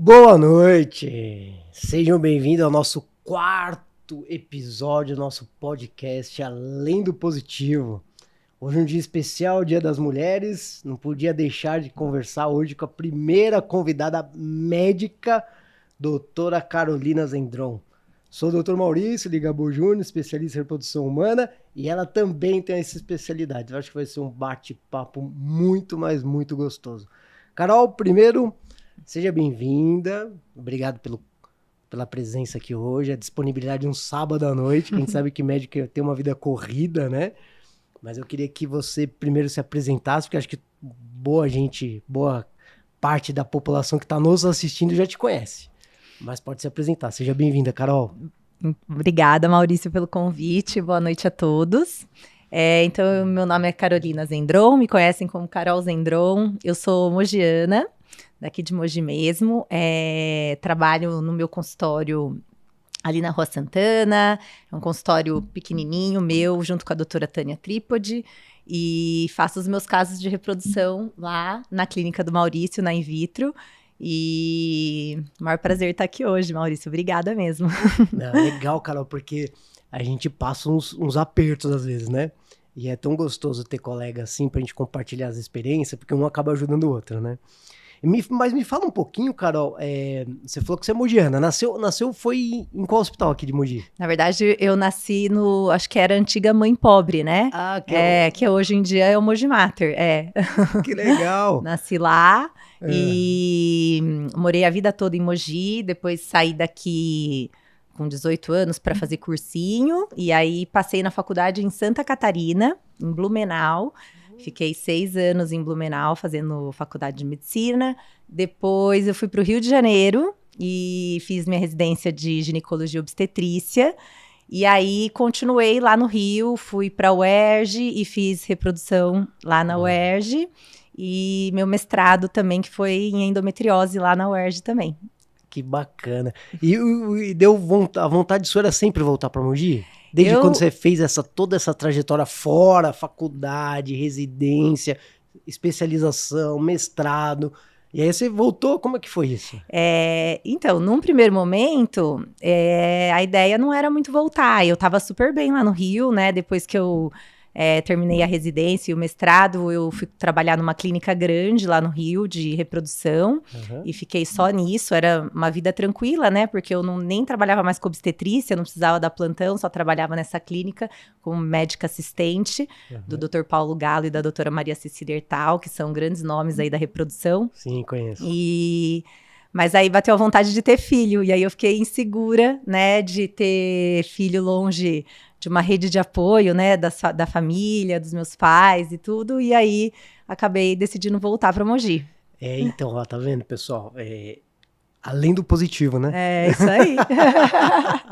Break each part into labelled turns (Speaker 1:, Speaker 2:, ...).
Speaker 1: Boa noite! Sejam bem-vindos ao nosso quarto episódio do nosso podcast Além do Positivo. Hoje é um dia especial, Dia das Mulheres. Não podia deixar de conversar hoje com a primeira convidada médica, doutora Carolina Zendron. Sou o Dr. Maurício Ligabo Júnior, especialista em reprodução humana, e ela também tem essa especialidade. Eu acho que vai ser um bate-papo muito, mas muito gostoso. Carol, primeiro, seja bem-vinda. Obrigado pela presença aqui hoje, a disponibilidade de um sábado à noite. Quem sabe que médico tem uma vida corrida, né? Mas eu queria que você primeiro se apresentasse, porque acho que boa parte da população que está nos assistindo já te conhece. Mas pode se apresentar. Seja bem-vinda, Carol.
Speaker 2: Obrigada, Maurício, pelo convite. Boa noite a todos. Então, meu nome é Carolina Zendron, me conhecem como Carol Zendron. Eu sou mogiana, daqui de Mogi mesmo. Trabalho no meu consultório ali na Rua Santana. É um consultório pequenininho meu, junto com a doutora Tânia Trípode. E faço os meus casos de reprodução lá na clínica do Maurício, na In Vitro. E o maior prazer estar aqui hoje, Maurício. Obrigada mesmo.
Speaker 1: Legal, Carol, porque a gente passa uns apertos às vezes, né? E é tão gostoso ter colega assim pra gente compartilhar as experiências, porque um acaba ajudando o outro, né? Mas me fala um pouquinho, Carol, você falou que você é mogiana, nasceu foi em qual hospital aqui de Mogi?
Speaker 2: Na verdade, eu nasci acho que era a antiga Mãe Pobre, né? Que hoje em dia é o Mogi Mater,
Speaker 1: Que legal!
Speaker 2: Nasci lá e morei a vida toda em Mogi, depois saí daqui com 18 anos para fazer cursinho, e aí passei na faculdade em Santa Catarina, em Blumenau. Fiquei 6 anos em Blumenau fazendo faculdade de medicina. Depois eu fui para o Rio de Janeiro e fiz minha residência de ginecologia e obstetrícia. E aí continuei lá no Rio, fui para a UERJ e fiz reprodução lá na UERJ. E meu mestrado também, que foi em endometriose lá na UERJ também.
Speaker 1: Que bacana. E deu a vontade sua era sempre voltar para Mogi? Desde quando você fez toda essa trajetória fora, faculdade, residência, especialização, mestrado, e aí você voltou, como é que foi isso?
Speaker 2: Então, num primeiro momento, a ideia não era muito voltar, eu estava super bem lá no Rio, né, depois que eu terminei a residência e o mestrado, eu fui trabalhar numa clínica grande lá no Rio, de reprodução, e fiquei só nisso. Era uma vida tranquila, né, porque eu nem trabalhava mais com obstetrícia, não precisava dar plantão, só trabalhava nessa clínica como médica assistente do Dr. Paulo Galo e da doutora Maria Cecília Hertal, que são grandes nomes aí da reprodução.
Speaker 1: Sim, conheço.
Speaker 2: Mas aí bateu a vontade de ter filho, e aí eu fiquei insegura, né, de ter filho longe de uma rede de apoio, né, da família, dos meus pais e tudo, e aí acabei decidindo voltar para Mogi.
Speaker 1: Então, ó, tá vendo, pessoal? Além do positivo, né?
Speaker 2: Isso aí.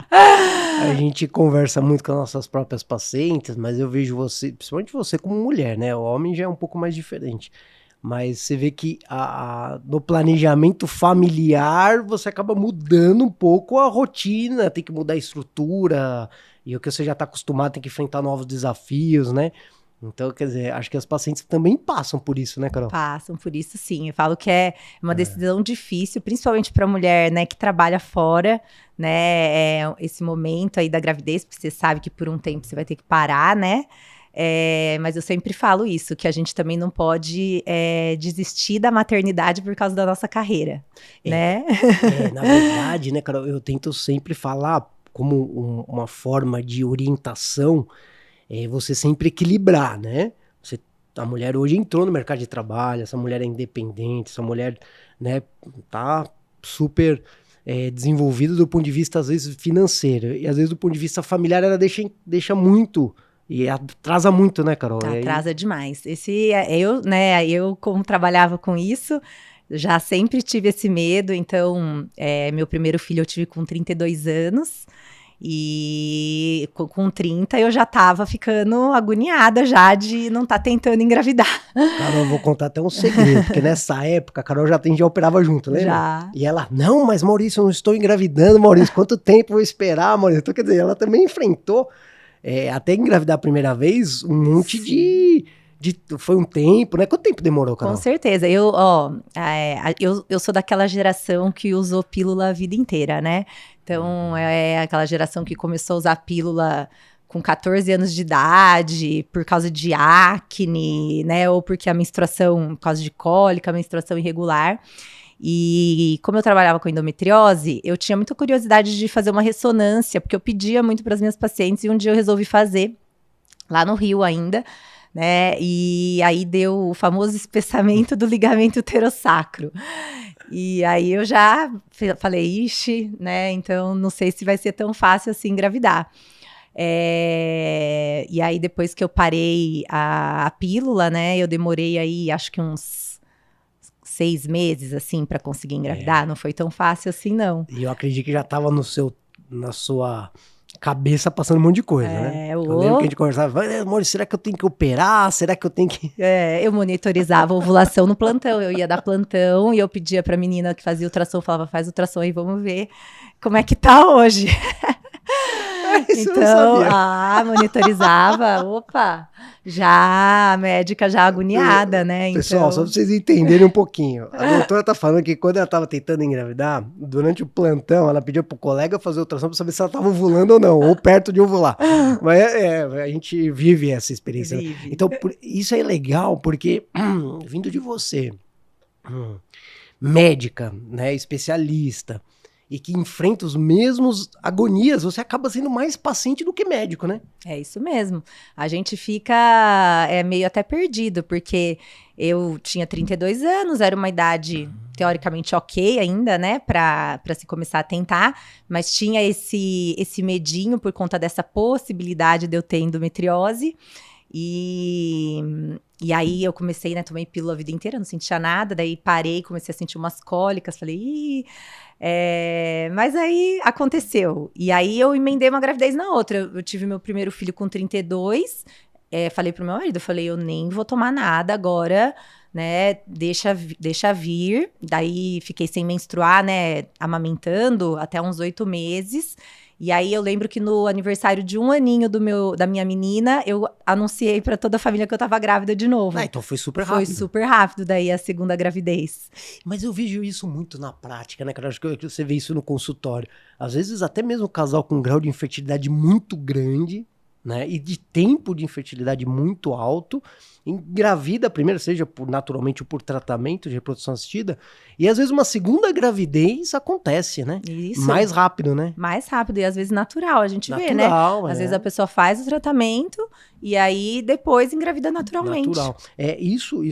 Speaker 1: A gente conversa muito com as nossas próprias pacientes, mas eu vejo você, principalmente você como mulher, né? O homem já é um pouco mais diferente. Mas você vê que no planejamento familiar você acaba mudando um pouco a rotina, tem que mudar a estrutura, e o que você já está acostumado tem que enfrentar novos desafios, né? Então, quer dizer, acho que as pacientes também passam por isso, né, Carol?
Speaker 2: Passam por isso, sim. Eu falo que é uma decisão difícil, principalmente para a mulher, né, que trabalha fora, né, esse momento aí da gravidez, porque você sabe que por um tempo você vai ter que parar, né? Mas eu sempre falo isso, que a gente também não pode desistir da maternidade por causa da nossa carreira, né?
Speaker 1: Na verdade, né, Carol, eu tento sempre falar como uma forma de orientação, você sempre equilibrar, né? A mulher hoje entrou no mercado de trabalho, essa mulher é independente, essa mulher, né, tá super desenvolvida do ponto de vista, às vezes, financeiro, e às vezes do ponto de vista familiar ela deixa muito. E atrasa muito, né, Carol?
Speaker 2: Atrasa demais. Eu, como trabalhava com isso, já sempre tive esse medo. Então, meu primeiro filho eu tive com 32 anos. E com 30 eu já tava ficando agoniada já de não estar tentando engravidar.
Speaker 1: Carol, eu vou contar até um segredo, porque nessa época a Carol já operava junto, lembra?
Speaker 2: Já.
Speaker 1: E ela, não, mas Maurício, eu não estou engravidando, Maurício, quanto tempo eu vou esperar, Maurício? Então, quer dizer, ela também enfrentou, até engravidar a primeira vez, um monte Foi um tempo, né? Quanto tempo demorou, Carol?
Speaker 2: Com certeza. Eu sou daquela geração que usou pílula a vida inteira, né? Então, é aquela geração que começou a usar pílula com 14 anos de idade, por causa de acne, né? Ou porque a menstruação, por causa de cólica, menstruação irregular. E como eu trabalhava com endometriose, eu tinha muita curiosidade de fazer uma ressonância, porque eu pedia muito para as minhas pacientes, e um dia eu resolvi fazer, lá no Rio ainda, né? E aí deu o famoso espessamento do ligamento uterossacro. E aí eu já falei, ixi, né? Então não sei se vai ser tão fácil assim engravidar. E aí depois que eu parei a pílula, né? Eu demorei aí, acho que uns 6 meses, assim, para conseguir engravidar. Não foi tão fácil assim, não.
Speaker 1: E eu acredito que já tava na sua cabeça passando um monte de coisa, né? Eu lembro que a gente conversava, amor, será que eu tenho que operar? Será que eu tenho que...
Speaker 2: Eu monitorizava a ovulação no plantão. Eu ia dar plantão e eu pedia pra menina que fazia ultrassom, falava, faz ultrassom aí, vamos ver como é que tá hoje.
Speaker 1: Isso
Speaker 2: então, monitorizava, opa, já a médica já agoniada, né?
Speaker 1: Pessoal,
Speaker 2: então...
Speaker 1: só pra vocês entenderem um pouquinho, a doutora tá falando que quando ela tava tentando engravidar, durante o plantão, ela pediu pro colega fazer ultrassom pra saber se ela tava ovulando ou não, ou perto de ovular. Mas a gente vive essa experiência. Né? Então, isso é legal, porque vindo de você, médica, né, especialista, e que enfrenta os mesmos agonias, você acaba sendo mais paciente do que médico, né?
Speaker 2: É isso mesmo. A gente fica meio até perdido, porque eu tinha 32 anos, era uma idade teoricamente ok ainda, né, pra se começar a tentar, mas tinha esse medinho por conta dessa possibilidade de eu ter endometriose. E aí eu comecei, né, tomei pílula a vida inteira, não sentia nada, daí parei, comecei a sentir umas cólicas, falei, mas aí aconteceu. E aí eu emendei uma gravidez na outra. Eu tive meu primeiro filho com 32, falei pro meu marido, eu nem vou tomar nada agora, né, deixa vir. Daí fiquei sem menstruar, né, amamentando até uns 8 meses. E aí eu lembro que no aniversário de 1 aninho da minha menina, eu anunciei pra toda a família que eu tava grávida de novo.
Speaker 1: Então foi super rápido.
Speaker 2: Foi super rápido daí a segunda gravidez.
Speaker 1: Mas eu vejo isso muito na prática, né, cara? Acho que você vê isso no consultório. Às vezes até mesmo um casal com um grau de infertilidade muito grande, né, e de tempo de infertilidade muito alto, engravida primeiro, seja naturalmente ou por tratamento de reprodução assistida, e às vezes uma segunda gravidez acontece, né?
Speaker 2: Isso.
Speaker 1: Mais rápido, né?
Speaker 2: Mais rápido e às vezes natural, a gente vê, né? Às vezes a pessoa faz o tratamento e aí depois engravida naturalmente.
Speaker 1: Natural. Isso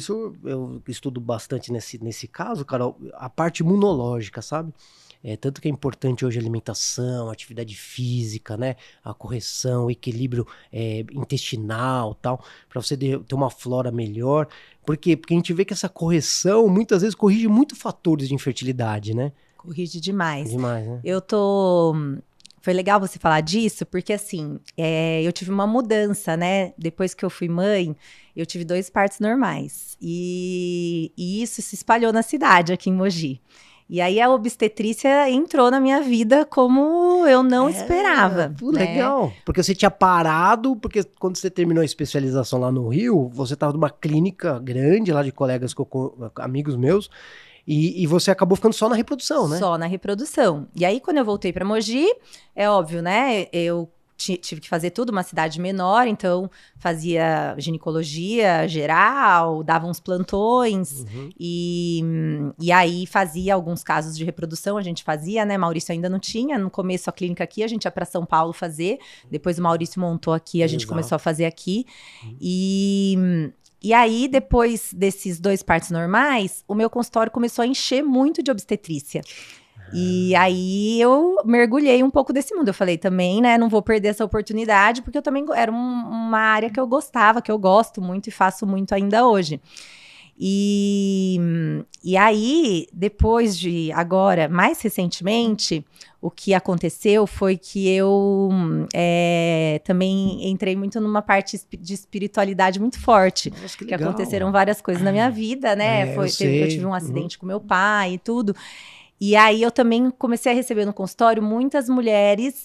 Speaker 1: eu estudo bastante nesse caso, Carol, a parte imunológica, sabe? Tanto que é importante hoje a alimentação, a atividade física, né? A correção, o equilíbrio intestinal e tal, para você ter uma flora melhor. Por quê? Porque a gente vê que essa correção muitas vezes corrige muito fatores de infertilidade, né?
Speaker 2: Corrige demais.
Speaker 1: Demais, né?
Speaker 2: Foi legal você falar disso, porque assim, eu tive uma mudança, né? Depois que eu fui mãe, eu tive 2 partos normais. E isso se espalhou na cidade, aqui em Mogi. E aí a obstetrícia entrou na minha vida como eu não esperava.
Speaker 1: Né? Legal, porque você tinha parado, porque quando você terminou a especialização lá no Rio, você estava numa clínica grande lá de colegas, amigos meus, e você acabou ficando só na reprodução, né?
Speaker 2: Só na reprodução. E aí quando eu voltei para Mogi, é óbvio, né, eu tive que fazer tudo, uma cidade menor, então fazia ginecologia geral, dava uns plantões, e aí fazia alguns casos de reprodução, a gente fazia, né, Maurício ainda não tinha, no começo a clínica aqui, a gente ia para São Paulo fazer, depois o Maurício montou aqui, a gente começou a fazer aqui, e aí, depois desses 2 partos normais, o meu consultório começou a encher muito de obstetrícia. E aí eu mergulhei um pouco desse mundo. Eu falei também, né, não vou perder essa oportunidade, porque eu também era uma área que eu gostava, que eu gosto muito e faço muito ainda hoje. E aí, depois de agora, mais recentemente, o que aconteceu foi que eu também entrei muito numa parte de espiritualidade muito forte.
Speaker 1: Nossa,
Speaker 2: que aconteceram várias coisas na minha vida, né? Eu tive um acidente com meu pai e tudo. E aí eu também comecei a receber no consultório muitas mulheres,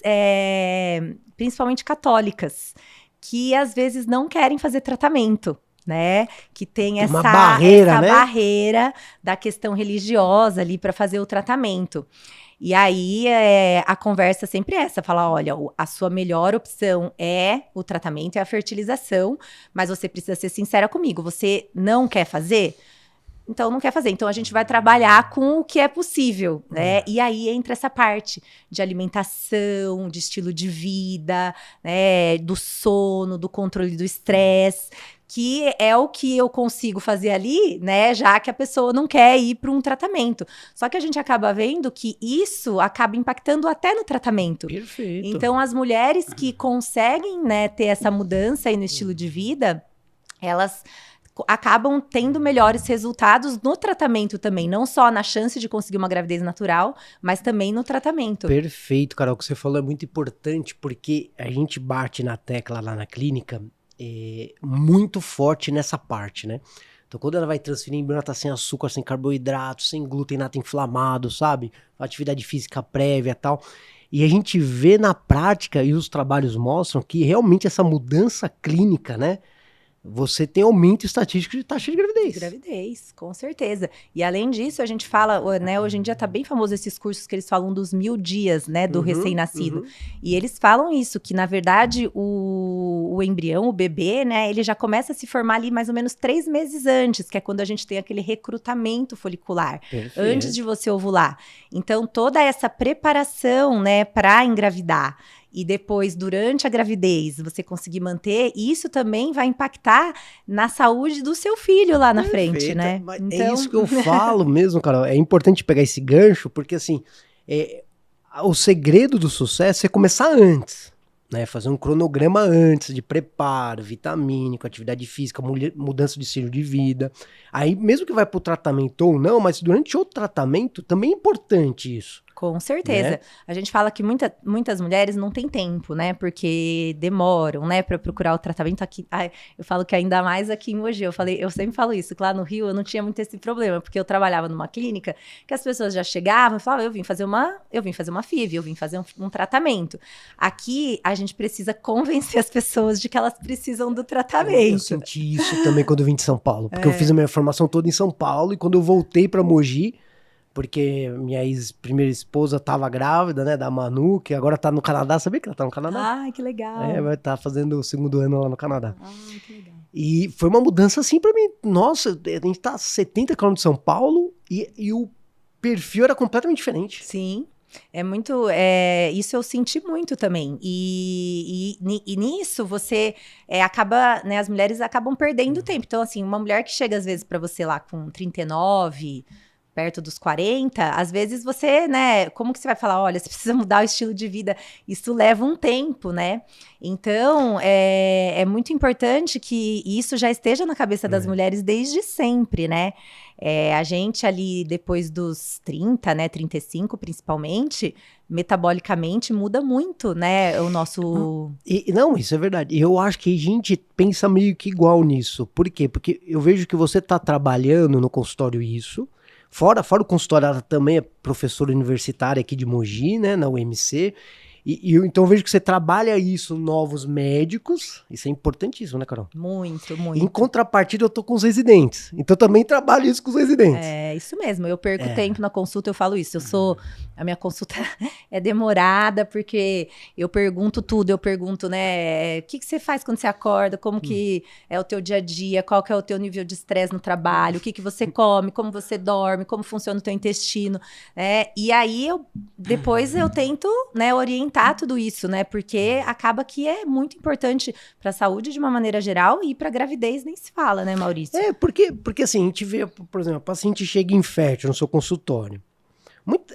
Speaker 2: principalmente católicas, que às vezes não querem fazer tratamento. né? Que tem essa
Speaker 1: barreira, né?
Speaker 2: barreira da questão religiosa ali para fazer o tratamento. E aí, a conversa sempre é essa, falar, olha, a sua melhor opção é o tratamento, é a fertilização, mas você precisa ser sincera comigo, você não quer fazer? Então, não quer fazer. Então, a gente vai trabalhar com o que é possível, né? E aí entra essa parte de alimentação, de estilo de vida, né? Do sono, do controle do estresse, que é o que eu consigo fazer ali, né? Já que a pessoa não quer ir para um tratamento. Só que a gente acaba vendo que isso acaba impactando até no tratamento.
Speaker 1: Perfeito.
Speaker 2: Então, as mulheres que conseguem, né, ter essa mudança aí no estilo de vida, elas acabam tendo melhores resultados no tratamento também, não só na chance de conseguir uma gravidez natural, mas também no tratamento.
Speaker 1: Perfeito, Carol, o que você falou é muito importante, porque a gente bate na tecla lá na clínica muito forte nessa parte, né? Então, quando ela vai transferir, a embrião tá sem açúcar, sem carboidrato, sem glúten, nada inflamado, sabe? Atividade física prévia e tal. E a gente vê na prática, e os trabalhos mostram, que realmente essa mudança clínica, né? Você tem aumento estatístico de taxa de gravidez.
Speaker 2: Gravidez, com certeza. E além disso, a gente fala, né, hoje em dia tá bem famoso esses cursos que eles falam dos 1000 dias, né, do recém-nascido. E eles falam isso, que na verdade o embrião, o bebê, né, ele já começa a se formar ali mais ou menos 3 meses antes, que é quando a gente tem aquele recrutamento folicular, antes de você ovular. Então, toda essa preparação, né, para engravidar, e depois, durante a gravidez, você conseguir manter, isso também vai impactar na saúde do seu filho lá na frente, né?
Speaker 1: Então... É isso que eu falo mesmo, Carol. É importante pegar esse gancho, porque assim, o segredo do sucesso é começar antes, né? Fazer um cronograma antes de preparo, vitamínico, atividade física, mudança de estilo de vida. Aí, mesmo que vai pro tratamento ou não, mas durante o tratamento também é importante isso.
Speaker 2: Com certeza. Né? A gente fala que muitas mulheres não têm tempo, né? Porque demoram, né? Para procurar o tratamento aqui. Eu falo que ainda mais aqui em Mogi. Eu sempre falo isso, que lá no Rio eu não tinha muito esse problema, porque eu trabalhava numa clínica que as pessoas já chegavam e falavam, eu vim fazer uma FIV, eu vim fazer um tratamento. Aqui a gente precisa convencer as pessoas de que elas precisam do tratamento.
Speaker 1: Eu senti isso também quando eu vim de São Paulo, porque eu fiz a minha formação toda em São Paulo e quando eu voltei para Mogi, porque minha primeira esposa tava grávida, né, da Manu, que agora tá no Canadá. Sabia que ela tá no Canadá?
Speaker 2: Ai, que legal.
Speaker 1: Vai estar fazendo o 2º ano lá no Canadá.
Speaker 2: Que legal.
Speaker 1: E foi uma mudança assim pra mim. Nossa, a gente tá a 70 km de São Paulo e o perfil era completamente diferente.
Speaker 2: Sim. É muito, isso eu senti muito também, e nisso você acaba, né, as mulheres acabam perdendo tempo. Então assim, uma mulher que chega às vezes pra você lá com 39, perto dos 40, às vezes você, né, como que você vai falar, olha, você precisa mudar o estilo de vida, isso leva um tempo, né, então é muito importante que isso já esteja na cabeça das mulheres desde sempre, né, a gente ali depois dos 30, né, 35 principalmente, metabolicamente muda muito, né, o nosso...
Speaker 1: Não, isso é verdade, eu acho que a gente pensa meio que igual nisso, por quê? Porque eu vejo que você tá trabalhando no consultório isso. Fora o consultório, ela também é professora universitária aqui de Mogi, né, na UMC, então eu vejo que você trabalha isso, novos médicos, isso é importantíssimo, né, Carol?
Speaker 2: Muito, muito.
Speaker 1: Em contrapartida, eu tô com os residentes, então eu também trabalho isso com os residentes.
Speaker 2: É, isso mesmo, eu perco tempo na consulta, eu falo isso, a minha consulta é demorada, porque eu pergunto tudo, eu pergunto, né, o que você faz quando você acorda, como que é o teu dia a dia, qual que é o teu nível de estresse no trabalho, o que você come, como você dorme, como funciona o teu intestino, né, e aí depois eu tento, né, orientar tudo isso, né? Porque acaba que é muito importante para a saúde de uma maneira geral e para a gravidez nem se fala, né, Maurício?
Speaker 1: Porque assim, a gente vê, por exemplo, a paciente chega infértil no seu consultório.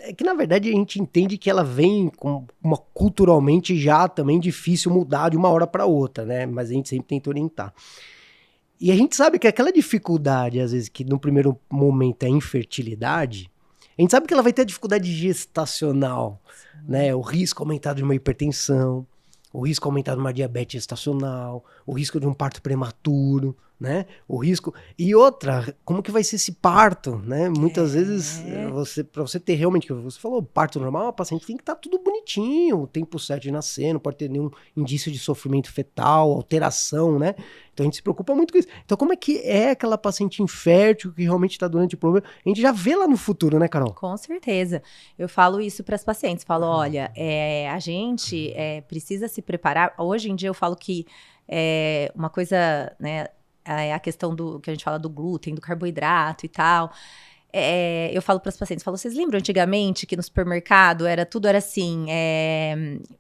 Speaker 1: É que, na verdade, a gente entende que ela vem com culturalmente já também difícil mudar de uma hora para outra, né? Mas a gente sempre tenta orientar. E a gente sabe que aquela dificuldade, às vezes, que no primeiro momento é a infertilidade, a gente sabe que ela vai ter a dificuldade gestacional, né? O risco aumentado de uma hipertensão, o risco aumentado de uma diabetes gestacional, o risco de um parto prematuro, né? O risco. E outra, como que vai ser esse parto, né? Muitas vezes, para você ter realmente, você falou, parto normal, a paciente tem que estar tudo bonitinho, o tempo certo de nascer, não pode ter nenhum indício de sofrimento fetal, alteração, né? Então a gente se preocupa muito com isso. Então como é que é aquela paciente infértil que realmente está durante o problema? A gente já vê lá no futuro, né, Carol?
Speaker 2: Com certeza. Eu falo isso para as pacientes. Falo, olha, a gente precisa se preparar. Hoje em dia eu falo que uma coisa, né, é a questão do que a gente fala do glúten, do carboidrato e tal. Eu falo para as pacientes, vocês lembram antigamente que no supermercado tudo era assim,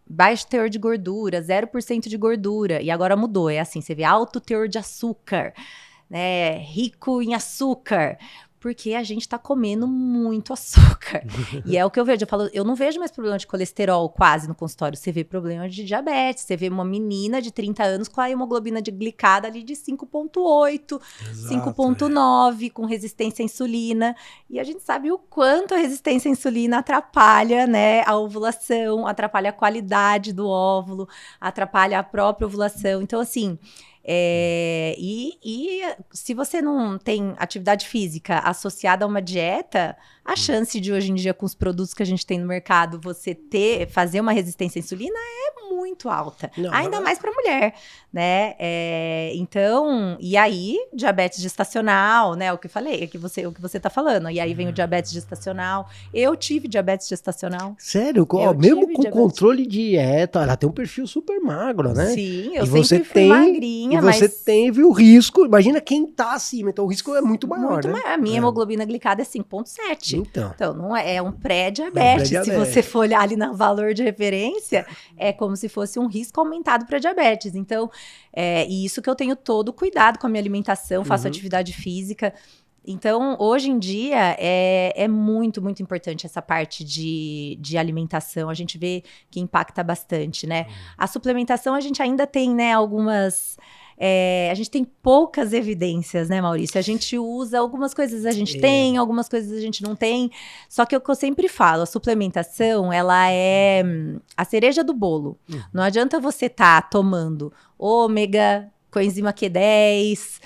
Speaker 2: baixo teor de gordura, 0% de gordura, e agora mudou, é assim, você vê alto teor de açúcar, né, rico em açúcar, porque a gente tá comendo muito açúcar. E é o que eu vejo, eu não vejo mais problema de colesterol quase no consultório, você vê problema de diabetes, você vê uma menina de 30 anos com a hemoglobina glicada ali de 5,8, 5,9, com resistência à insulina, e a gente sabe o quanto a resistência à insulina atrapalha, né, a ovulação, atrapalha a qualidade do óvulo, atrapalha a própria ovulação, então assim... E se você não tem atividade física associada a uma dieta, a chance de hoje em dia, com os produtos que a gente tem no mercado, você fazer uma resistência à insulina é muito alta. Ainda mais para mulher, né? Então, e aí, diabetes gestacional, né? O que eu falei, o que você tá falando. E aí vem o diabetes gestacional. Eu tive diabetes gestacional.
Speaker 1: Sério? Mesmo com controle de dieta, ela tem um perfil super magro, né?
Speaker 2: Sim, eu sempre fui magrinha,
Speaker 1: mas... você teve o risco, imagina quem tá acima, então o risco é muito maior,
Speaker 2: muito
Speaker 1: né?
Speaker 2: maior. A minha hemoglobina glicada é 5,7. Então, não é um pré-diabetes. Se você for olhar ali no valor de referência, é como se fosse um risco aumentado para diabetes. Então, e isso que eu tenho todo cuidado com a minha alimentação, faço atividade física. Então, hoje em dia, é muito, muito importante essa parte de alimentação. A gente vê que impacta bastante, né? A suplementação, a gente ainda tem, né, algumas... a gente tem poucas evidências, né, Maurício? A gente usa algumas coisas, a gente tem, algumas coisas a gente não tem. Só que é o que eu sempre falo, a suplementação, ela é a cereja do bolo. Não adianta você estar tomando ômega, coenzima Q10,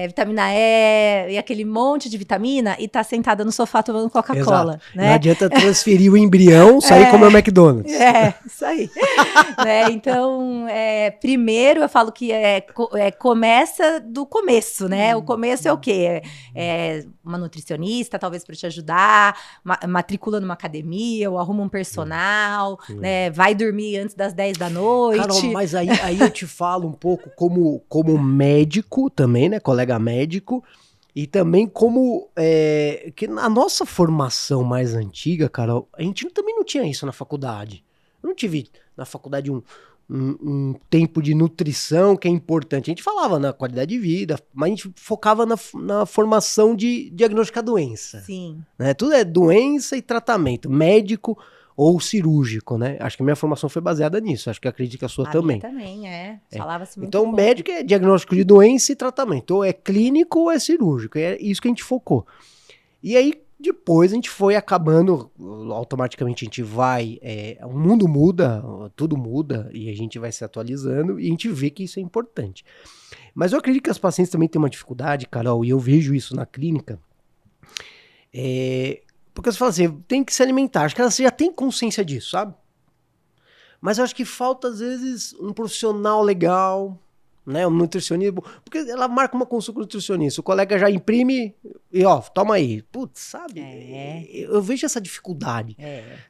Speaker 2: vitamina E e aquele monte de vitamina e tá sentada no sofá tomando Coca-Cola, né?
Speaker 1: Não adianta transferir o embrião, sair comer o McDonald's.
Speaker 2: Isso aí. Né? Então, primeiro eu falo que começa do começo, né? O começo é o quê? Uma nutricionista, talvez para te ajudar, matricula numa academia, ou arruma um personal, né? Vai dormir antes das 10 da noite.
Speaker 1: Carol, mas aí eu te falo um pouco como médico também, né? Colega médico. E também como que na nossa formação mais antiga, Carol, a gente também não tinha isso na faculdade. Eu não tive na faculdade um tempo de nutrição que é importante. A gente falava na qualidade de vida, mas a gente focava na formação de diagnosticar doença.
Speaker 2: Sim.
Speaker 1: Né? Tudo é doença e tratamento, médico ou cirúrgico, né? Acho que a minha formação foi baseada nisso. Acho que acredito que a sua também.
Speaker 2: Também, Falava-se muito
Speaker 1: Então,
Speaker 2: pouco.
Speaker 1: médico é diagnóstico de doença e tratamento. Ou é clínico ou é cirúrgico. É isso que a gente focou. E aí, depois a gente foi acabando, automaticamente a gente vai... o mundo muda, tudo muda, e a gente vai se atualizando, e a gente vê que isso é importante. Mas eu acredito que as pacientes também têm uma dificuldade, Carol, e eu vejo isso na clínica, porque você fala assim, tem que se alimentar. Acho que elas já têm consciência disso, sabe? Mas eu acho que falta, às vezes, um profissional legal, né? Um nutricionista. Porque ela marca uma consulta com o nutricionista. O colega já imprime e, toma aí. Putz, sabe? Eu vejo essa dificuldade.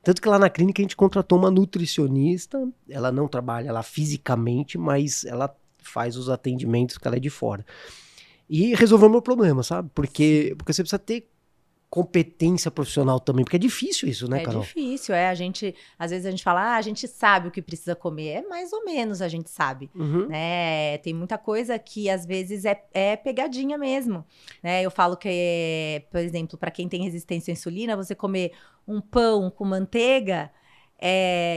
Speaker 1: Tanto que lá na clínica a gente contratou uma nutricionista. Ela não trabalha lá fisicamente, mas ela faz os atendimentos que ela é de fora. E resolveu o meu problema, sabe? Porque você precisa ter competência profissional também, porque é difícil isso, né, Carol?
Speaker 2: É difícil, às vezes a gente fala, a gente sabe o que precisa comer, mais ou menos a gente sabe, né, tem muita coisa que às vezes é pegadinha mesmo, né, eu falo que, por exemplo, para quem tem resistência à insulina, você comer um pão com manteiga,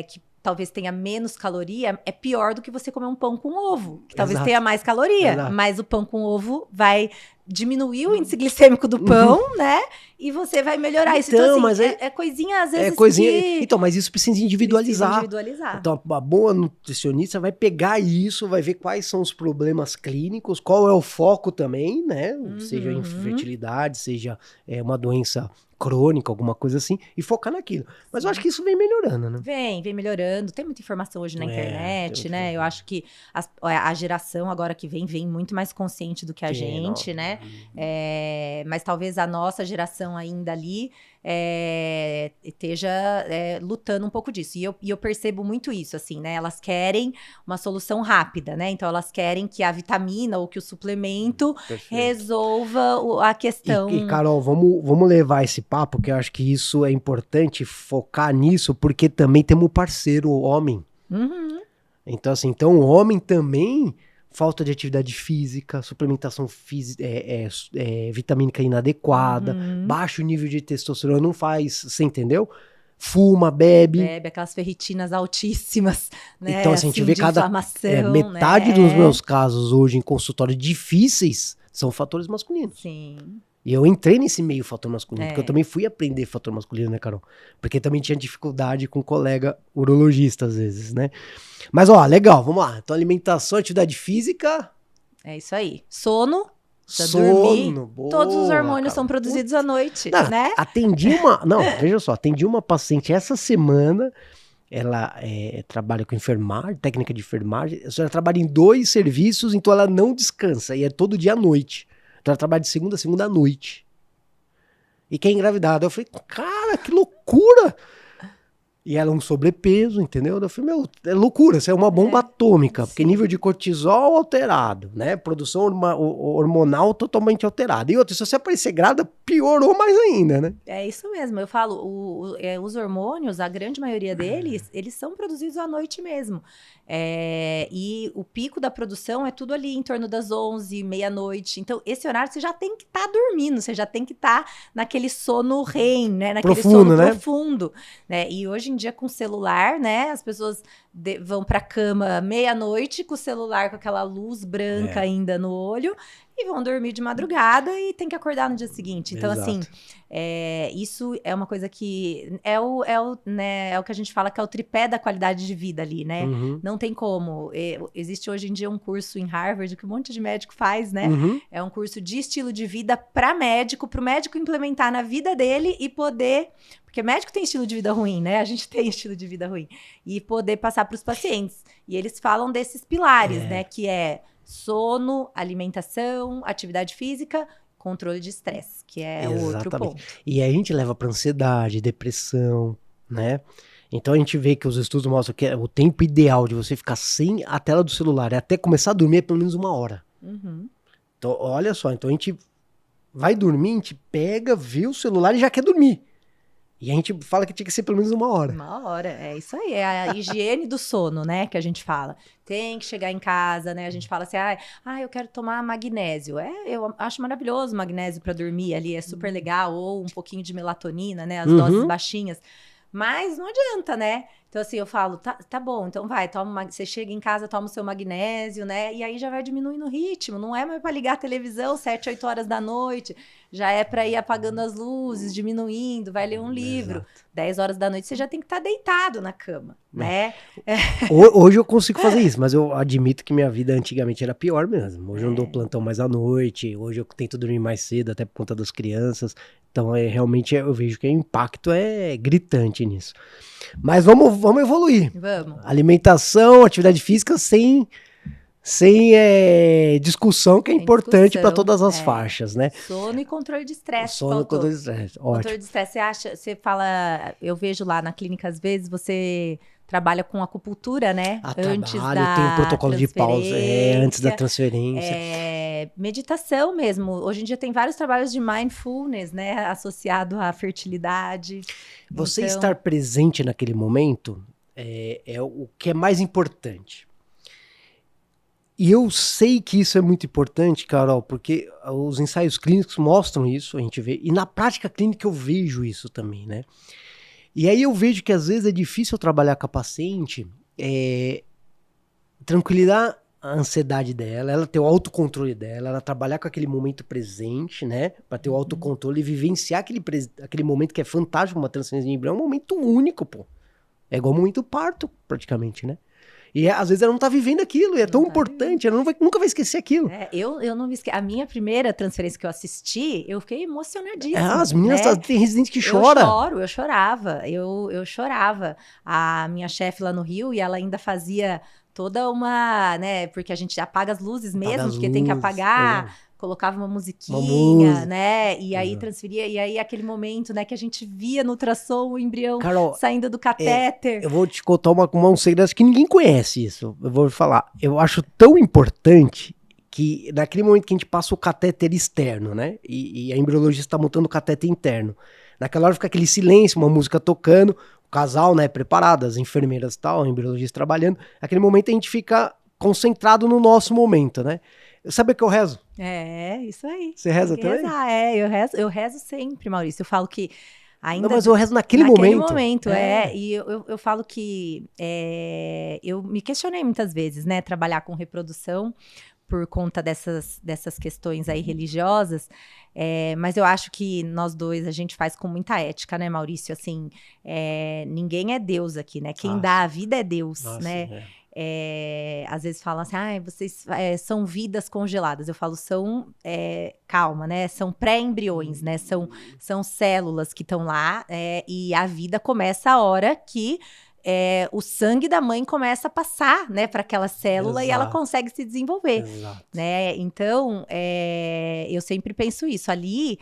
Speaker 2: que talvez tenha menos caloria, é pior do que você comer um pão com ovo, que talvez
Speaker 1: Exato.
Speaker 2: tenha mais caloria.
Speaker 1: Exato.
Speaker 2: Mas o pão com ovo vai diminuir o índice glicêmico do pão, né? E você vai melhorar isso.
Speaker 1: Então,
Speaker 2: Então, assim,
Speaker 1: mas
Speaker 2: é coisinha, às vezes,
Speaker 1: coisinha. Então, mas isso precisa individualizar.
Speaker 2: Precisa individualizar.
Speaker 1: Então, a boa nutricionista vai pegar isso, vai ver quais são os problemas clínicos, qual é o foco também, né? Seja infertilidade, seja uma doença crônica, alguma coisa assim, e focar naquilo. Mas eu acho que isso vem melhorando, né?
Speaker 2: Vem melhorando. Tem muita informação hoje na internet, né? Eu acho que a geração agora que vem muito mais consciente do que a gente, né? Mas talvez a nossa geração ainda ali esteja lutando um pouco disso. E eu percebo muito isso, assim, né? Elas querem uma solução rápida, né? Então, elas querem que a vitamina ou que o suplemento resolva a questão.
Speaker 1: E Carol, vamos levar esse papo, que eu acho que isso é importante focar nisso, porque também temos um parceiro, o homem. Então, assim, o homem também, falta de atividade física, suplementação vitamínica inadequada, baixo nível de testosterona, não faz, você entendeu? Fuma, bebe.
Speaker 2: Bebe aquelas ferritinas altíssimas, né?
Speaker 1: Então, assim, a gente vê metade dos meus casos hoje em consultório difíceis são fatores masculinos.
Speaker 2: Sim.
Speaker 1: E eu entrei nesse meio fator masculino, porque eu também fui aprender fator masculino, né, Carol? Porque também tinha dificuldade com colega urologista, às vezes, né? Mas, ó, legal, vamos lá. Então, alimentação, atividade física.
Speaker 2: É isso aí. Sono.
Speaker 1: Dormir. Boa,
Speaker 2: todos os hormônios são produzidos à noite, né?
Speaker 1: Atendi uma paciente essa semana. Ela trabalha com enfermagem, técnica de enfermagem. A senhora trabalha em 2 serviços, então ela não descansa. E é todo dia à noite. Então ela trabalha de segunda a segunda à noite. E quer engravidar. Eu falei, cara, que loucura! E ela um sobrepeso, entendeu? Eu falei, é loucura, isso é uma bomba atômica, porque nível de cortisol alterado, né? Produção hormonal totalmente alterada. E outra, se você aparecer grávida, piorou mais ainda, né?
Speaker 2: É isso mesmo, eu falo, os hormônios, a grande maioria deles, eles são produzidos à noite mesmo. E o pico da produção é tudo ali em torno das 11, meia-noite. Então, esse horário você já tem que estar dormindo, você já tem que estar naquele sono REM, né? Naquele
Speaker 1: profundo,
Speaker 2: sono
Speaker 1: né?
Speaker 2: profundo, né? E hoje em dia, com celular, né? As pessoas vão pra cama meia-noite com o celular, com aquela luz branca ainda no olho, e vão dormir de madrugada e tem que acordar no dia seguinte. Então, assim, isso é uma coisa que é o que a gente fala que é o tripé da qualidade de vida ali, né? Não tem como. Existe hoje em dia um curso em Harvard que um monte de médico faz, né? É um curso de estilo de vida para o médico implementar na vida dele e poder... Porque médico tem estilo de vida ruim, né? A gente tem estilo de vida ruim. E poder passar para os pacientes. E eles falam desses pilares, né? Que é sono, alimentação, atividade física, controle de estresse, que é o outro ponto.
Speaker 1: E aí a gente leva para ansiedade, depressão, né? Então a gente vê que os estudos mostram que o tempo ideal de você ficar sem a tela do celular é até começar a dormir é pelo menos 1 hora. Então, olha só, então a gente vai dormir, a gente pega, vê o celular e já quer dormir. E a gente fala que tinha que ser pelo menos 1 hora.
Speaker 2: 1 hora, é isso aí, é a higiene do sono, né, que a gente fala. Tem que chegar em casa, né, a gente fala assim, eu quero tomar magnésio. Eu acho maravilhoso o magnésio para dormir ali, é super legal, ou um pouquinho de melatonina, né, as doses baixinhas. Mas não adianta, né? Então, assim, eu falo, tá bom, então vai, você chega em casa, toma o seu magnésio, né? E aí já vai diminuindo o ritmo. Não é mais para ligar a televisão 7, 8 horas da noite. Já é para ir apagando as luzes, diminuindo, vai ler um livro. 10 horas da noite você já tem que estar deitado na cama, né?
Speaker 1: Hoje eu consigo fazer isso, mas eu admito que minha vida antigamente era pior mesmo. Hoje eu não dou plantão mais à noite, hoje eu tento dormir mais cedo, até por conta das crianças. Então, realmente, eu vejo que o impacto é gritante nisso. Mas vamos evoluir.
Speaker 2: Vamos.
Speaker 1: Alimentação, atividade física sem discussão, que é importante para todas as faixas, né?
Speaker 2: Sono e controle de estresse.
Speaker 1: Sono e controle de estresse, ótimo.
Speaker 2: Controle de estresse, você fala, eu vejo lá na clínica, às vezes, você trabalha com acupuntura, né?
Speaker 1: Tem um protocolo de pausa, antes da transferência.
Speaker 2: Meditação mesmo. Hoje em dia tem vários trabalhos de mindfulness, né? Associado à fertilidade.
Speaker 1: Você estar presente naquele momento é o que é mais importante. E eu sei que isso é muito importante, Carol, porque os ensaios clínicos mostram isso, a gente vê. E na prática clínica eu vejo isso também, né? E aí eu vejo que às vezes é difícil trabalhar com a paciente, tranquilizar a ansiedade dela, ela ter o autocontrole dela, ela trabalhar com aquele momento presente, né? Pra ter o autocontrole e vivenciar aquele momento que é fantástico, uma transferência de embrião, é um momento único, pô. É igual um momento parto, praticamente, né? E às vezes ela não tá vivendo aquilo, e é tão importante, ela nunca vai esquecer aquilo.
Speaker 2: Eu não me esqueci. A minha primeira transferência que eu assisti, eu fiquei emocionadíssima.
Speaker 1: As meninas,
Speaker 2: né?
Speaker 1: Tem residente que chora.
Speaker 2: Eu chorava. Eu chorava. A minha chefe lá no Rio, e ela ainda fazia toda uma, né, porque a gente apaga as luzes mesmo, porque tem que apagar, colocava uma musiquinha, né, e aí transferia, e aí aquele momento, né, que a gente via no ultrassom o embrião Carol, saindo do catéter.
Speaker 1: Eu vou te contar um segredo, acho que ninguém conhece isso, eu vou falar, eu acho tão importante que naquele momento que a gente passa o catéter externo, né, e a embriologista tá montando o catéter interno, naquela hora fica aquele silêncio, uma música tocando, o casal, né, preparado, as enfermeiras e tal, a embriologista trabalhando, naquele momento a gente fica concentrado no nosso momento, né? Sabe o que eu rezo?
Speaker 2: Isso aí.
Speaker 1: Você reza também?
Speaker 2: Eu rezo sempre, Maurício. Eu falo que ainda...
Speaker 1: Não, mas eu rezo naquele momento.
Speaker 2: E eu falo que eu me questionei muitas vezes, né, trabalhar com reprodução por conta dessas questões aí religiosas, mas eu acho que nós dois, a gente faz com muita ética, né, Maurício? Assim, ninguém é Deus aqui, né? Quem dá a vida é Deus, né? Às vezes falam assim, vocês são vidas congeladas. Eu falo, calma, né? São pré-embriões, né? São células que estão lá, e a vida começa a hora que o sangue da mãe começa a passar, né, para aquela célula. Exato. E ela consegue se desenvolver. Exato. Né? Então, eu sempre penso isso. Ali,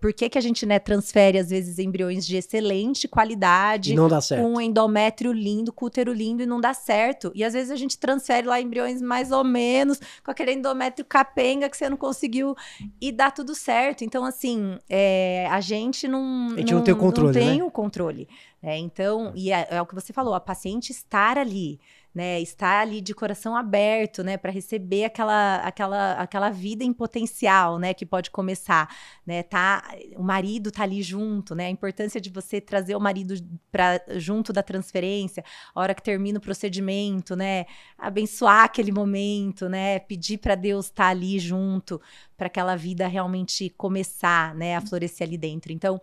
Speaker 2: por que a gente, né, transfere, às vezes, embriões de excelente qualidade,
Speaker 1: e não dá certo,
Speaker 2: com um endómetrio lindo, com útero lindo, e não dá certo. E, às vezes, a gente transfere lá embriões mais ou menos, com aquele endométrio capenga que você não conseguiu, e dá tudo certo. Então, assim, a gente não
Speaker 1: tem o controle,
Speaker 2: não tem,
Speaker 1: né?
Speaker 2: o controle. Então, e é o que você falou, a paciente estar ali, né, estar ali de coração aberto, né, para receber aquela vida em potencial, né, que pode começar, né, o marido tá ali junto, né, a importância de você trazer o marido junto da transferência, a hora que termina o procedimento, né, abençoar aquele momento, né, pedir para Deus estar ali junto, para aquela vida realmente começar, né, a florescer ali dentro. Então,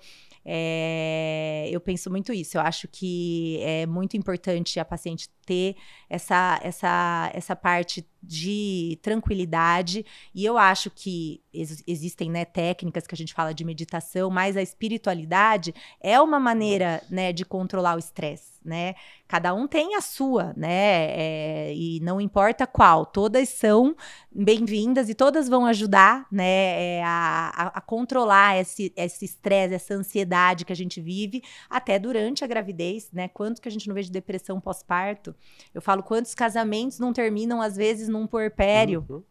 Speaker 2: eu penso muito isso. Eu acho que é muito importante a paciente ter essa parte de tranquilidade, e eu acho que existem, né, técnicas que a gente fala de meditação, mas a espiritualidade é uma maneira, né, de controlar o estresse, né? Cada um tem a sua, né? E não importa qual, todas são bem-vindas e todas vão ajudar, né, a controlar esse estresse, essa ansiedade que a gente vive até durante a gravidez, né? Quanto que a gente não vê de depressão pós-parto? Eu falo, quantos casamentos não terminam, às vezes, num puerpério?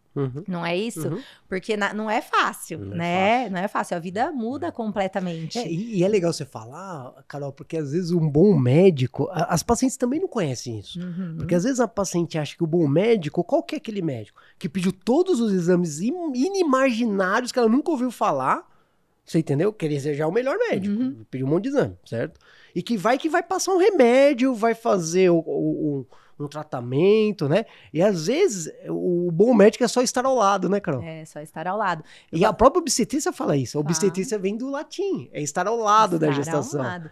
Speaker 2: Não é isso? Porque não é fácil, né? Não é fácil. A vida muda completamente.
Speaker 1: E é legal você falar, Carol, porque às vezes um bom médico... As pacientes também não conhecem isso. Porque às vezes a paciente acha que o bom médico... Qual que é aquele médico? Que pediu todos os exames inimaginários que ela nunca ouviu falar. Você entendeu? Queria desejar o melhor médico. Pediu um monte de exame, certo? E que vai passar um remédio, vai fazer um tratamento, né? E às vezes o bom médico é só estar ao lado, né, Carol?
Speaker 2: Só estar ao lado.
Speaker 1: E a própria obstetrícia fala isso. A obstetrícia vem do latim, é estar ao lado da gestação. Ao lado.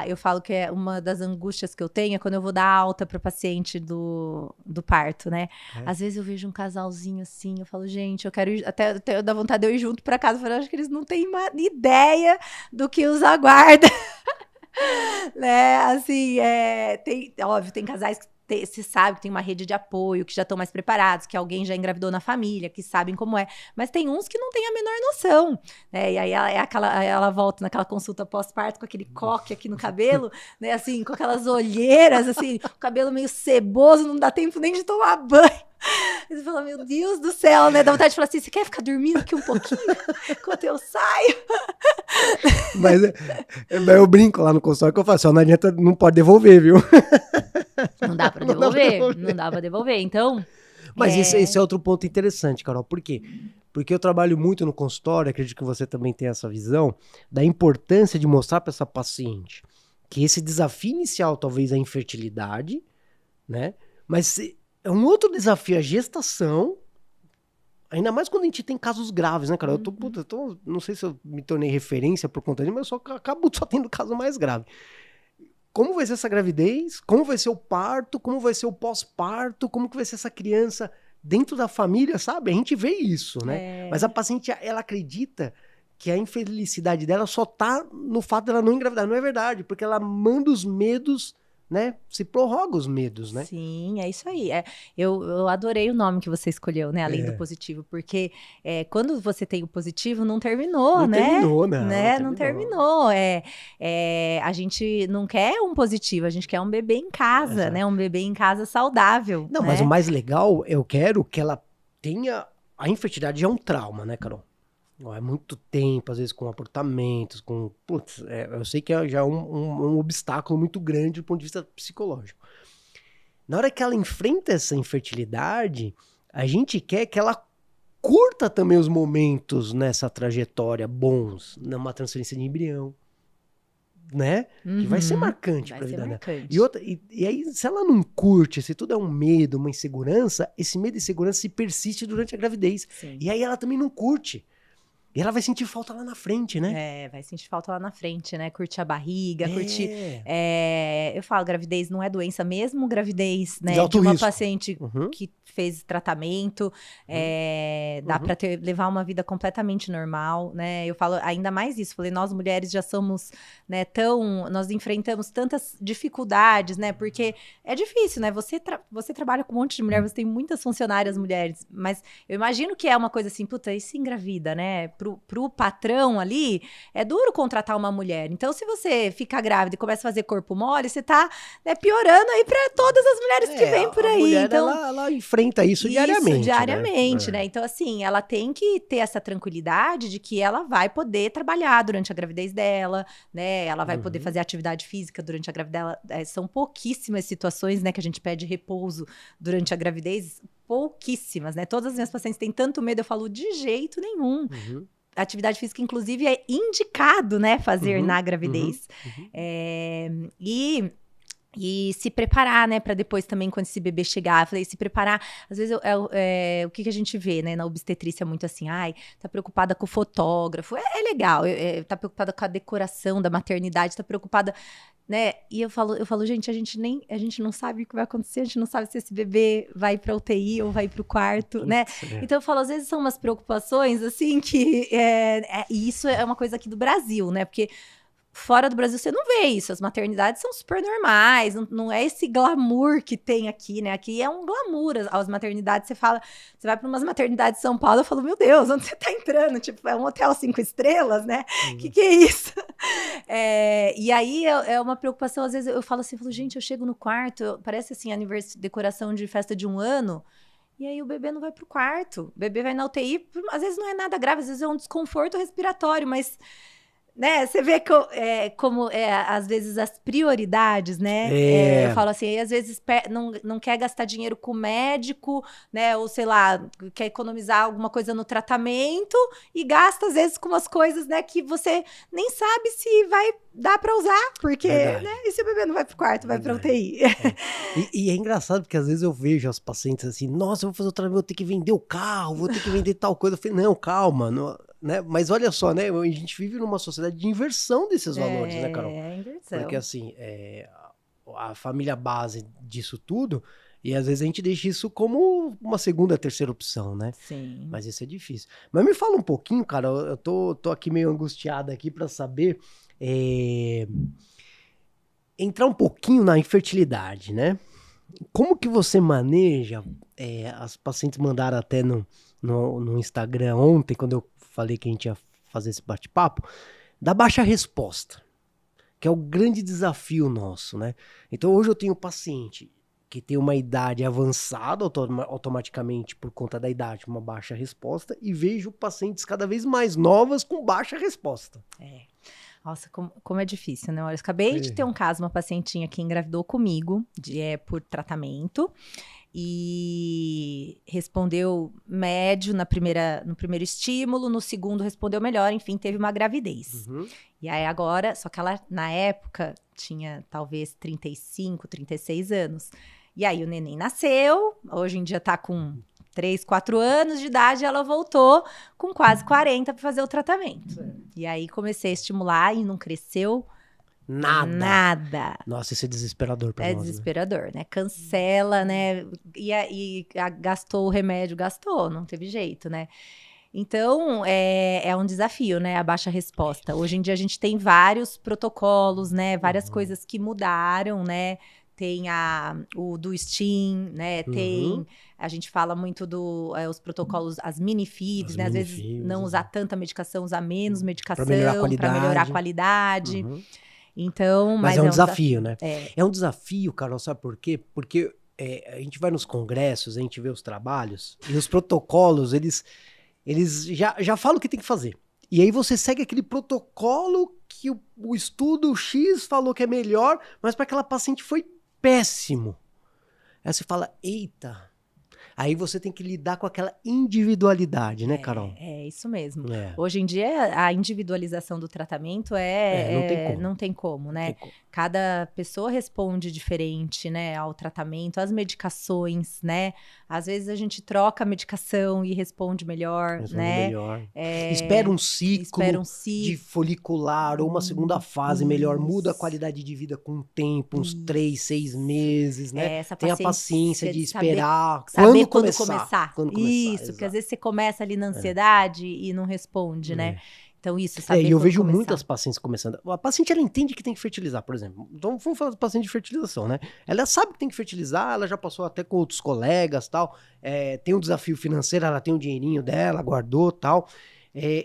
Speaker 2: Eu falo que uma das angústias que eu tenho é quando eu vou dar alta para o paciente do parto, né? Às vezes eu vejo um casalzinho assim, eu falo, gente, eu quero ir, até eu dá vontade de eu ir junto para casa, eu falo, acho que eles não têm ideia do que os aguarda. Né, assim, óbvio, tem casais que se sabe que tem uma rede de apoio, que já estão mais preparados, que alguém já engravidou na família, que sabem como é, mas tem uns que não têm a menor noção, né, e aí ela volta naquela consulta pós-parto com aquele coque aqui no cabelo, né, assim, com aquelas olheiras, assim, o cabelo meio ceboso, não dá tempo nem de tomar banho. Você fala, meu Deus do céu, né? Dá vontade de falar assim, você quer ficar dormindo aqui um pouquinho enquanto eu saio?
Speaker 1: Mas eu brinco lá no consultório que eu falo assim, não adianta, não pode devolver, viu?
Speaker 2: Não dá pra devolver, não dá pra devolver, então...
Speaker 1: Mas esse é outro ponto interessante, Carol, por quê? Porque eu trabalho muito no consultório, acredito que você também tem essa visão, da importância de mostrar para essa paciente que esse desafio inicial talvez é a infertilidade, né? Mas é um outro desafio a gestação, ainda mais quando a gente tem casos graves, né, cara? Não sei se eu me tornei referência por conta disso, mas eu acabo só tendo caso mais grave. Como vai ser essa gravidez? Como vai ser o parto? Como vai ser o pós-parto? Como que vai ser essa criança dentro da família, sabe? A gente vê isso, né? Mas a paciente, ela acredita que a infelicidade dela só tá no fato dela não engravidar. Não é verdade, porque ela manda os medos, né? Se prorroga os medos, né?
Speaker 2: Sim, é isso aí. Eu adorei o nome que você escolheu, né? Além do positivo, porque quando você tem o positivo, não terminou, né? Não terminou. A gente não quer um positivo, a gente quer um bebê em casa, né? Um bebê em casa saudável.
Speaker 1: Não,
Speaker 2: né?
Speaker 1: mas o mais legal, eu quero que ela tenha... A infertilidade é um trauma, né, Carol? É muito tempo, às vezes com abortamentos, com... Putz, eu sei que já é um obstáculo muito grande do ponto de vista psicológico. Na hora que ela enfrenta essa infertilidade, a gente quer que ela curta também os momentos nessa trajetória bons, numa transferência de embrião, né? Que vai ser marcante para a vida dela. E aí, se ela não curte, se tudo é um medo, uma insegurança, esse medo e insegurança se persiste durante a gravidez. Sim. E aí ela também não curte. E ela vai sentir falta lá na frente, né?
Speaker 2: Vai sentir falta lá na frente, né? Curtir a barriga, curtir... eu falo, gravidez não é doença, mesmo gravidez, né? De uma paciente que fez tratamento, dá pra levar uma vida completamente normal, né? Eu falo ainda mais isso, falei, nós mulheres já somos, né, nós enfrentamos tantas dificuldades, né? Porque é difícil, né? Você trabalha com um monte de mulher, você tem muitas funcionárias mulheres, mas eu imagino que é uma coisa assim, puta, e se engravida, né? Pro patrão ali, é duro contratar uma mulher. Então, se você fica grávida e começa a fazer corpo mole, você tá, né, piorando aí pra todas as mulheres que vêm por aí.
Speaker 1: Mulher,
Speaker 2: então,
Speaker 1: ela enfrenta isso diariamente.
Speaker 2: Né? Então, assim, ela tem que ter essa tranquilidade de que ela vai poder trabalhar durante a gravidez dela, né? Ela vai poder fazer atividade física durante a gravidez dela. São pouquíssimas situações, né, que a gente pede repouso durante a gravidez. Pouquíssimas, né? Todas as minhas pacientes têm tanto medo, eu falo, de jeito nenhum. Atividade física, inclusive, é indicado, né, fazer na gravidez. E se preparar, né, para depois também, quando esse bebê chegar, eu falei, se preparar, às vezes o que a gente vê, né, na obstetrícia muito assim, tá preocupada com o fotógrafo, é legal, tá preocupada com a decoração da maternidade, tá preocupada, né, e eu falo, gente, a gente não sabe o que vai acontecer, a gente não sabe se esse bebê vai pra UTI ou vai pro quarto, né, então eu falo, às vezes são umas preocupações, assim, que, e isso é uma coisa aqui do Brasil, né, porque fora do Brasil você não vê isso, as maternidades são super normais, não é esse glamour que tem aqui, né? Aqui é um glamour, as maternidades, você vai para umas maternidades de São Paulo, eu falo, meu Deus, onde você tá entrando? Tipo, é um hotel 5 estrelas, né? Que é isso? E aí é uma preocupação, às vezes eu falo assim, gente, eu chego no quarto, parece assim, decoração de festa de 1 ano, e aí o bebê não vai pro quarto, o bebê vai na UTI, às vezes não é nada grave, às vezes é um desconforto respiratório, mas... Né, você vê como às vezes as prioridades, né? Eu falo assim, às vezes não quer gastar dinheiro com o médico, né? Ou sei lá, quer economizar alguma coisa no tratamento e gasta às vezes com umas coisas, né? Que você nem sabe se vai dar para usar, porque, né? E se o bebê não vai pro quarto, vai pra UTI?
Speaker 1: E é engraçado porque às vezes eu vejo as pacientes assim, nossa, eu vou fazer o tratamento, vou ter que vender o carro, vou ter que vender tal coisa. Eu falei, não, calma, não... Né? Mas olha só, né? A gente vive numa sociedade de inversão desses valores, né, Carol?
Speaker 2: Inversão.
Speaker 1: Porque assim, a família base disso tudo, e às vezes a gente deixa isso como uma segunda, terceira opção, né?
Speaker 2: Sim.
Speaker 1: Mas isso é difícil. Mas me fala um pouquinho, cara, eu tô aqui meio angustiado aqui pra saber, entrar um pouquinho na infertilidade, né? Como que você maneja, as pacientes mandaram até no Instagram ontem, quando eu falei que a gente ia fazer esse bate-papo, da baixa resposta, que é o grande desafio nosso, né? Então hoje eu tenho um paciente que tem uma idade avançada automaticamente por conta da idade, uma baixa resposta, e vejo pacientes cada vez mais novas com baixa resposta.
Speaker 2: Nossa, como é difícil, né? Olha, eu acabei de ter um caso, uma pacientinha que engravidou comigo, por tratamento, e respondeu médio no primeiro estímulo, no segundo respondeu melhor, enfim, teve uma gravidez. E aí agora, só que ela na época tinha talvez 35, 36 anos. E aí o neném nasceu, hoje em dia tá com 3, 4 anos de idade, ela voltou com quase 40 para fazer o tratamento. E aí comecei a estimular e não cresceu nada.
Speaker 1: Nossa, isso é desesperador pra nós.
Speaker 2: É desesperador, né? Cancela, né? Gastou o remédio, não teve jeito, né? Então, é um desafio, né? A baixa resposta. Hoje em dia a gente tem vários protocolos, né? Várias coisas que mudaram, né? Tem o do STEAM, né? Tem, a gente fala muito os protocolos, as mini-feeds, né? Às vezes não usar tanta medicação, usar menos medicação para melhorar a qualidade. Então,
Speaker 1: mas é um desafio, né? É um desafio, Carol, sabe por quê? Porque a gente vai nos congressos, a gente vê os trabalhos e os protocolos, eles já falam o que tem que fazer. E aí você segue aquele protocolo que o estudo X falou que é melhor, mas para aquela paciente foi péssimo. Aí você fala, eita. Aí você tem que lidar com aquela individualidade, né, Carol?
Speaker 2: É isso mesmo. Hoje em dia, a individualização do tratamento não tem como, né? Cada pessoa responde diferente, né, ao tratamento, às medicações, né? Às vezes a gente troca a medicação e responde melhor, né?
Speaker 1: Espera um ciclo de folicular ou uma segunda fase melhor, muda a qualidade de vida com o tempo, uns 3, 6 meses, né? Tem a paciência de esperar.
Speaker 2: Saber quando começar.
Speaker 1: Isso,
Speaker 2: porque às vezes você começa ali na ansiedade e não responde, né? Então isso, saber
Speaker 1: e eu vejo muitas pacientes começando. A paciente, ela entende que tem que fertilizar, por exemplo. Então, vamos falar do paciente de fertilização, né? Ela sabe que tem que fertilizar, ela já passou até com outros colegas, tal. Tem um desafio financeiro, ela tem o dinheirinho dela, guardou, tal.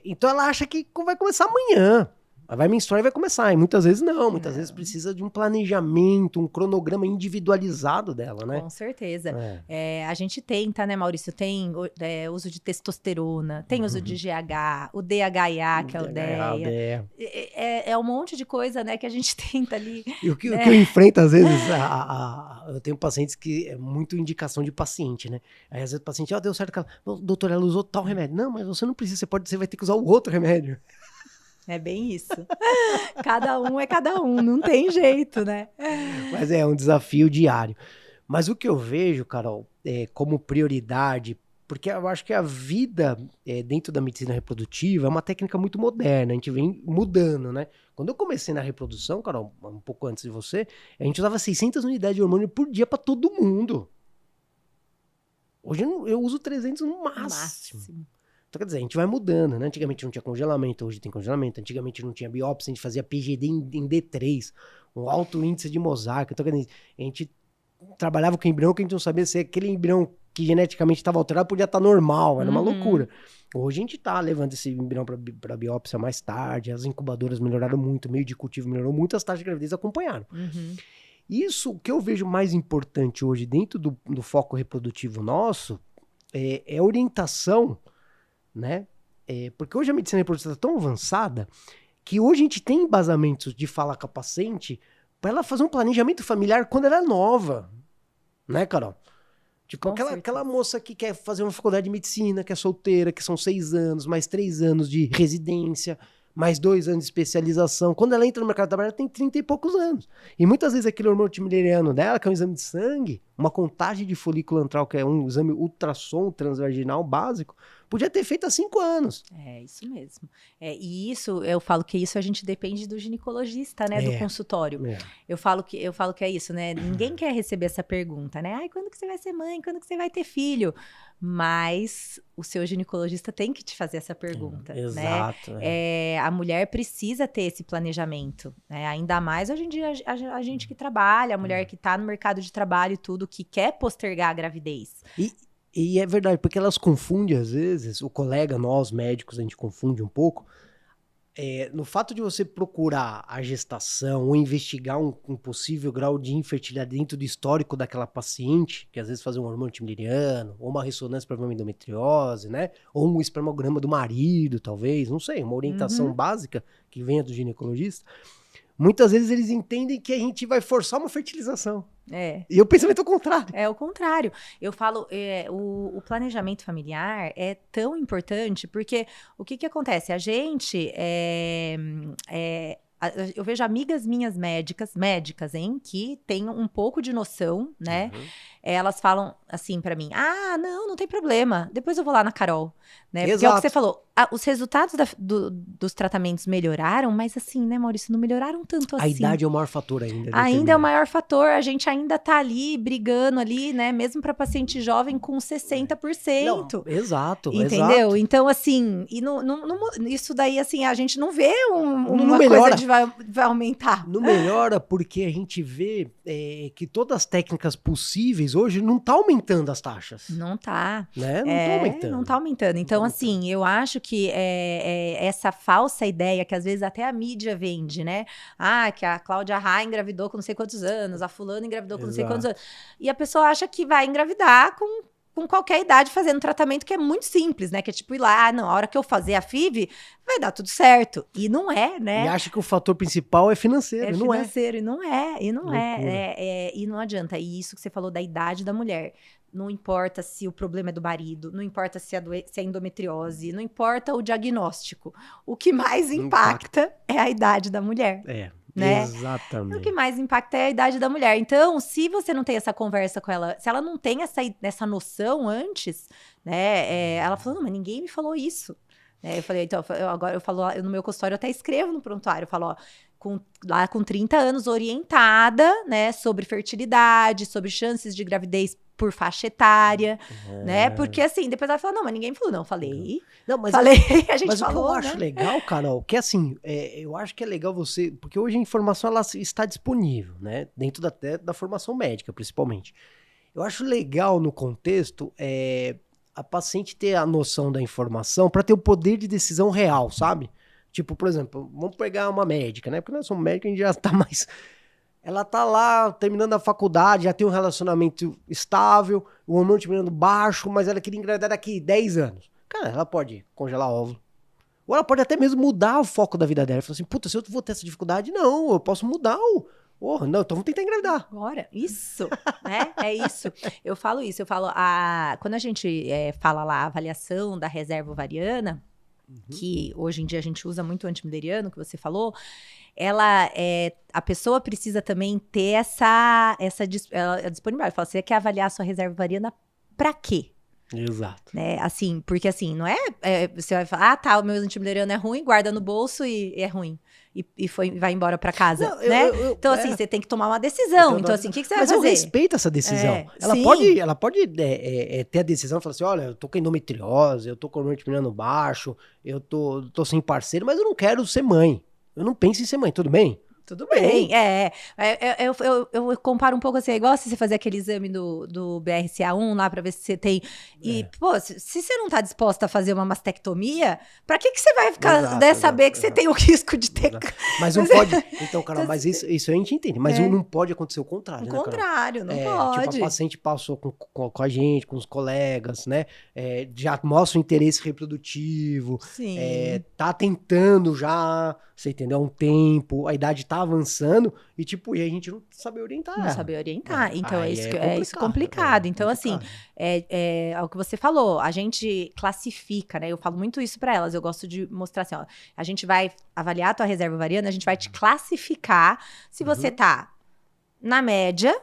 Speaker 1: Então, ela acha que vai começar amanhã. Ela vai menstruar e vai começar. E muitas vezes não. Muitas vezes precisa de um planejamento, um cronograma individualizado dela, né?
Speaker 2: Com certeza. A gente tenta, né, Maurício? Tem uso de testosterona, tem uso de GH, o DHA, que é o DEA. É um monte de coisa, né, que a gente tenta ali.
Speaker 1: E o que eu enfrento, às vezes, eu tenho pacientes que é muito indicação de paciente, né? Aí, às vezes, o paciente, deu certo, doutor, ela usou tal remédio. Não, mas você não precisa, você vai ter que usar o outro remédio.
Speaker 2: É bem isso. Cada um é cada um, não tem jeito, né?
Speaker 1: Mas é um desafio diário. Mas o que eu vejo, Carol, como prioridade, porque eu acho que a vida dentro da medicina reprodutiva é uma técnica muito moderna, a gente vem mudando, né? Quando eu comecei na reprodução, Carol, um pouco antes de você, a gente usava 600 unidades de hormônio por dia para todo mundo. Hoje eu uso 300 no máximo. Então, quer dizer, a gente vai mudando, né? Antigamente não tinha congelamento, hoje tem congelamento. Antigamente não tinha biópsia, a gente fazia PGD em D3, um alto índice de mosaico. Então, quer dizer, a gente trabalhava com embrião que a gente não sabia se aquele embrião que geneticamente estava alterado podia estar normal, era uma loucura. Hoje a gente tá levando esse embrião para biópsia mais tarde, as incubadoras melhoraram muito, o meio de cultivo melhorou muito, as taxas de gravidez acompanharam. Isso, o que eu vejo mais importante hoje dentro do foco reprodutivo nosso é a orientação, né? Porque hoje a medicina reprodutiva está tão avançada que hoje a gente tem embasamentos de falar com a paciente para ela fazer um planejamento familiar quando ela é nova, né, Carol? Tipo, aquela moça que quer fazer uma faculdade de medicina, que é solteira, que são 6 anos, mais 3 anos de residência, mais 2 anos de especialização. Quando ela entra no mercado de trabalho, ela tem 30 e poucos anos. E muitas vezes aquele hormônio timoreano dela, que é um exame de sangue, uma contagem de folículo antral, que é um exame ultrassom transvaginal básico, podia ter feito há 5 anos.
Speaker 2: É, isso mesmo. E isso, eu falo que isso a gente depende do ginecologista, né, do consultório. Eu falo que é isso, né? Ninguém quer receber essa pergunta, né? Ai, quando que você vai ser mãe? Quando que você vai ter filho? Mas o seu ginecologista tem que te fazer essa pergunta,
Speaker 1: exato,
Speaker 2: né? A mulher precisa ter esse planejamento, né? Ainda mais hoje em dia a gente que trabalha, a mulher que tá no mercado de trabalho e tudo, que quer postergar a gravidez.
Speaker 1: E é verdade, porque elas confundem às vezes, o colega, nós médicos, a gente confunde um pouco, no fato de você procurar a gestação ou investigar um possível grau de infertilidade dentro do histórico daquela paciente, que às vezes fazer um hormônio timoreano, ou uma ressonância para uma endometriose, né? Ou um espermograma do marido, talvez, não sei, uma orientação básica que venha do ginecologista. muitas vezes eles entendem que a gente vai forçar uma fertilização.
Speaker 2: É.
Speaker 1: E o pensamento é o contrário.
Speaker 2: É o contrário. Eu falo, o planejamento familiar é tão importante porque o que que acontece? A gente, eu vejo amigas minhas médicas, hein, que têm um pouco de noção, né?
Speaker 1: Uhum.
Speaker 2: Elas falam assim pra mim, não tem problema, depois eu vou lá na Carol, né? Porque é o
Speaker 1: Exato.
Speaker 2: que você falou, os resultados dos tratamentos melhoraram, mas assim, né, Maurício, não melhoraram tanto assim.
Speaker 1: A idade é o maior fator ainda.
Speaker 2: Ainda é o maior fator, a gente ainda tá ali brigando ali, né? Mesmo para paciente jovem com 60%.
Speaker 1: Não, exato,
Speaker 2: Entendeu?
Speaker 1: exato.
Speaker 2: Então, assim, isso daí, assim, a gente não vê
Speaker 1: Não
Speaker 2: uma
Speaker 1: melhora.
Speaker 2: coisa de vai aumentar.
Speaker 1: Não melhora porque a gente vê que todas as técnicas possíveis hoje não tá aumentando as taxas.
Speaker 2: Não tá.
Speaker 1: Né? Não tá aumentando.
Speaker 2: Não tá aumentando. Então, assim, eu acho que essa falsa ideia que às vezes até a mídia vende, né? Que a Cláudia Raia engravidou com não sei quantos anos, a fulana engravidou com não sei quantos anos. E a pessoa acha que vai engravidar com qualquer idade fazendo tratamento que é muito simples, né? Que é tipo ir lá, a hora que eu fazer a FIV, vai dar tudo certo. E não é, né?
Speaker 1: E acha que o fator principal é financeiro,
Speaker 2: e não é. E não adianta. E isso que você falou da idade da mulher. Não importa se o problema é do marido, não importa se é endometriose, não importa o diagnóstico. O que mais impacta é a idade da mulher. Né?
Speaker 1: Exatamente.
Speaker 2: O que mais impacta é a idade da mulher. Então, se você não tem essa conversa com ela, se ela não tem essa noção antes, né? Ela falou, não, mas ninguém me falou isso. Eu falei, então, agora eu falo, no meu consultório eu até escrevo no prontuário, eu falo, lá com 30 anos, orientada, né, sobre fertilidade, sobre chances de gravidez por faixa etária, né? Porque assim, depois ela falou, não, mas ninguém falou, não, falei.
Speaker 1: Não, mas
Speaker 2: falei, a gente
Speaker 1: mas
Speaker 2: falou,
Speaker 1: o que eu acho legal, Carol, que assim, eu acho que é legal você, porque hoje a informação ela está disponível, né? Dentro até da formação médica, principalmente. Eu acho legal no contexto a paciente ter a noção da informação para ter o poder de decisão real, sabe? Tipo, por exemplo, vamos pegar uma médica, né? Porque nós somos médicos, a gente já tá mais... Ela tá lá, terminando a faculdade, já tem um relacionamento estável, o hormônio terminando baixo, mas ela queria engravidar daqui 10 anos. Cara, ela pode congelar óvulo. Ou ela pode até mesmo mudar o foco da vida dela. Ela fala assim, puta, se eu vou ter essa dificuldade, não, eu posso mudar o... não, então vamos tentar engravidar.
Speaker 2: Agora, isso, né? É isso. Eu falo, quando a gente fala lá a avaliação da reserva ovariana, que hoje em dia a gente usa muito o antimileriano, que você falou, a pessoa precisa também ter essa disponibilidade. Fala, você quer avaliar a sua reserva ovariana pra quê?
Speaker 1: Exato.
Speaker 2: Né? Assim, porque assim, não você vai falar, o meu antimileriano é ruim, guarda no bolso e é ruim. E vai embora pra casa, não, né? Então, assim, você tem que tomar uma decisão. Então, assim, o que você vai fazer?
Speaker 1: Mas eu respeito essa decisão. Ela pode ter a decisão e falar assim, olha, eu tô com endometriose, eu tô com o hormônio antimileriano baixo, eu tô sem parceiro, mas eu não quero ser mãe. Eu não penso em ser mãe, tudo bem?
Speaker 2: Tudo bem, eu comparo um pouco assim, é igual se você fazer aquele exame do BRCA1 lá pra ver se você tem, pô, se você não tá disposta a fazer uma mastectomia, pra que você vai ficar, saber que você tem o risco de ter...
Speaker 1: Mas não pode, então, Carol, mas isso a gente entende, mas não pode acontecer o contrário, né,
Speaker 2: Carol? Não pode.
Speaker 1: Tipo, a paciente passou com a gente, com os colegas, né, já mostra o interesse reprodutivo, tá tentando já, você entendeu, há um tempo, a idade tá avançando e a gente não sabe orientar.
Speaker 2: Não sabe orientar. Então, é isso complicado. Então, assim, é o que você falou, a gente classifica, né? Eu falo muito isso pra elas, eu gosto de mostrar assim, ó, a gente vai avaliar a tua reserva ovariana, a gente vai te classificar se você tá na média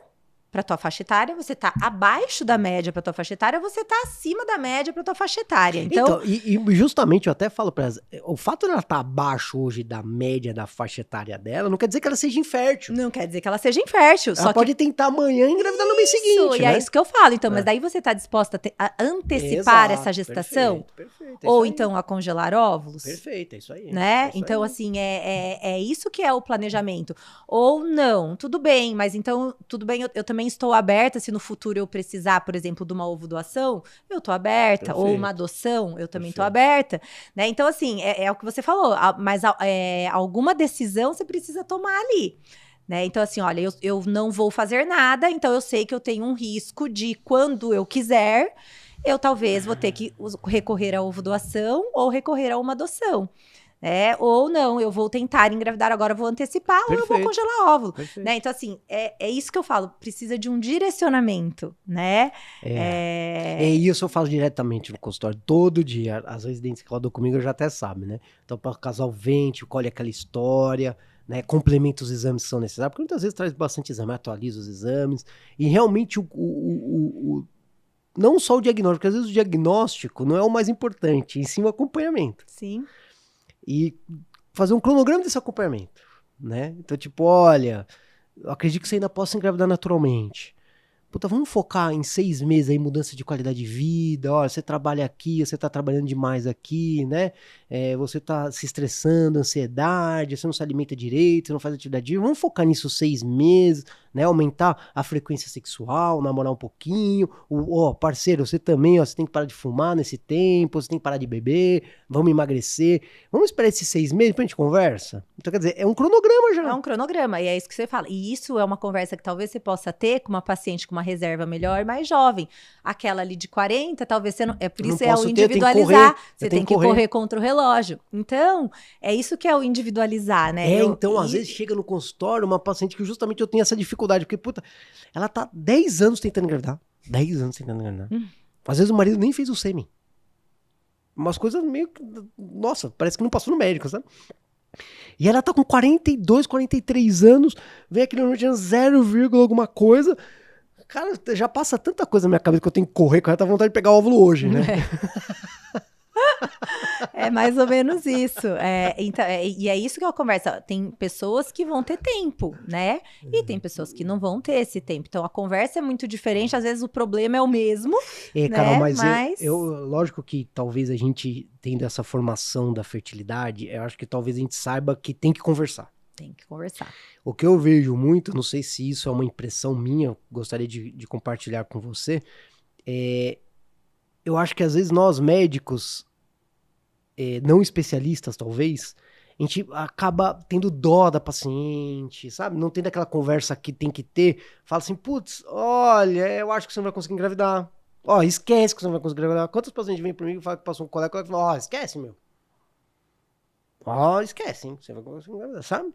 Speaker 2: para tua faixa etária, você tá abaixo da média para tua faixa etária, você tá acima da média para tua faixa etária. Então
Speaker 1: e justamente eu até falo para elas, o fato de ela estar abaixo hoje da média da faixa etária dela, não quer dizer que ela seja infértil.
Speaker 2: Não quer dizer que ela seja infértil.
Speaker 1: Ela pode tentar amanhã engravidar no mês seguinte,
Speaker 2: e é isso que eu falo. Então, mas daí você tá disposta a antecipar essa gestação?
Speaker 1: Perfeito.
Speaker 2: Ou então a congelar óvulos?
Speaker 1: Perfeito, é isso aí.
Speaker 2: Né? Então, assim, é isso que é o planejamento. Ou não, tudo bem, mas então, tudo bem, eu também estou aberta, se no futuro eu precisar, por exemplo, de uma ovodoação, eu tô aberta,
Speaker 1: Perfeito.
Speaker 2: Ou uma adoção, eu também tô aberta, né? Então, assim, é o que você falou, mas alguma decisão você precisa tomar ali, né? Então, assim, olha, eu não vou fazer nada, então eu sei que eu tenho um risco de, quando eu quiser, eu talvez vou ter que recorrer à ovodoação ou recorrer a uma adoção. Ou não, eu vou tentar engravidar agora, vou antecipar, ou eu vou congelar óvulo, né? Então, assim, é isso que eu falo, precisa de um direcionamento, né?
Speaker 1: É isso eu falo diretamente no consultório, todo dia. As residentes que rodam comigo já até sabem, né? Então, para o casal vem, colhe aquela história, né? Complementa os exames que são necessários, porque muitas vezes traz bastante exame, atualiza os exames, e realmente não só o diagnóstico, porque às vezes o diagnóstico não é o mais importante, em sim o acompanhamento.
Speaker 2: Sim.
Speaker 1: E fazer um cronograma desse acompanhamento, né? Então, tipo, olha, eu acredito que você ainda possa engravidar naturalmente. Puta, vamos focar em 6 meses aí, mudança de qualidade de vida, olha, você trabalha aqui, você tá trabalhando demais aqui, né? Você tá se estressando, ansiedade, você não se alimenta direito, você não faz atividade diária. Vamos focar nisso 6 meses, né? Aumentar a frequência sexual, namorar um pouquinho. Parceiro, você também, você tem que parar de fumar nesse tempo, você tem que parar de beber, vamos emagrecer. Vamos esperar esses 6 meses pra gente conversa? Então, quer dizer, é um cronograma já.
Speaker 2: É um cronograma, e é isso que você fala. E isso é uma conversa que talvez você possa ter com uma paciente com uma reserva melhor, mais jovem. Aquela ali de 40, talvez você não... Por isso é o individualizar. Você tem que correr contra o relógio. Então, é isso que é o individualizar, né?
Speaker 1: Então, às vezes chega no consultório uma paciente que justamente eu tenho essa dificuldade, porque, puta, ela tá 10 anos tentando engravidar. 10 anos tentando engravidar. Às vezes o marido nem fez o sêmen. Umas coisas meio que... Nossa, parece que não passou no médico, sabe? E ela tá com 42, 43 anos, vem aquele número 0, alguma coisa. Cara, já passa tanta coisa na minha cabeça que eu tenho que correr, com ela tá vontade de pegar o óvulo hoje, né?
Speaker 2: É mais ou menos isso. Então, e é isso que eu converso. Tem pessoas que vão ter tempo, né? E tem pessoas que não vão ter esse tempo. Então, a conversa é muito diferente. Às vezes, o problema é o mesmo.
Speaker 1: Carol, mas lógico que talvez a gente, tendo essa formação da fertilidade, eu acho que talvez a gente saiba que tem que conversar.
Speaker 2: Tem que conversar.
Speaker 1: O que eu vejo muito, não sei se isso é uma impressão minha, gostaria de compartilhar com você, eu acho que às vezes nós médicos... não especialistas, talvez, a gente acaba tendo dó da paciente, sabe? Não tendo aquela conversa que tem que ter. Fala assim, putz, olha, eu acho que você não vai conseguir engravidar. Esquece que você não vai conseguir engravidar. Quantas pacientes vêm pra mim e falam que passou um colega e falam, esquece, meu. Esquece, hein? Você vai conseguir engravidar, sabe?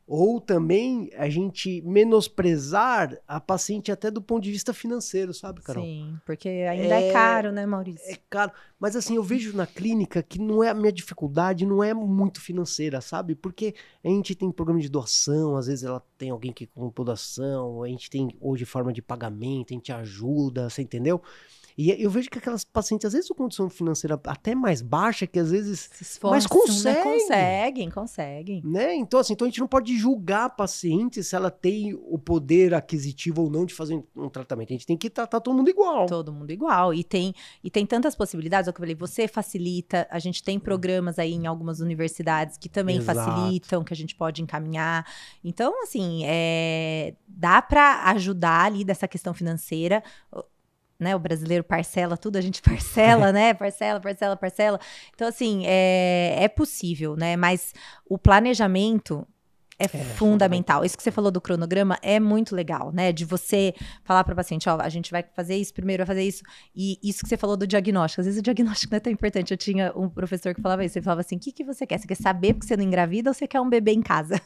Speaker 1: Ou também a gente menosprezar a paciente até do ponto de vista financeiro, sabe, Carol?
Speaker 2: Sim, porque ainda é caro, né, Maurício?
Speaker 1: É caro. Mas assim, eu vejo na clínica que não é a minha dificuldade, não é muito financeira, sabe? Porque a gente tem programa de doação, às vezes ela tem alguém que comprou doação, a gente tem hoje forma de pagamento, a gente ajuda, você entendeu? E eu vejo que aquelas pacientes, às vezes, com condição financeira até mais baixa, que às vezes...
Speaker 2: Se esforçam,
Speaker 1: mas conseguem.
Speaker 2: Conseguem.
Speaker 1: Né? Então, assim, a gente não pode julgar a paciente se ela tem o poder aquisitivo ou não de fazer um tratamento. A gente tem que tratar todo mundo igual.
Speaker 2: Todo mundo igual. E tem tantas possibilidades. É o que eu falei, você facilita. A gente tem programas aí em algumas universidades que também facilitam, que a gente pode encaminhar. Então, assim, dá para ajudar ali dessa questão financeira. Né, o brasileiro parcela tudo, a gente parcela, né? Parcela. Então, assim, é possível, né? Mas o planejamento é fundamental. Isso que você falou do cronograma é muito legal, né? De você falar para o paciente, a gente vai fazer isso primeiro, vai fazer isso. E isso que você falou do diagnóstico. Às vezes o diagnóstico não é tão importante. Eu tinha um professor que falava isso. Ele falava assim, o que você quer? Você quer saber porque você não engravida ou você quer um bebê em casa?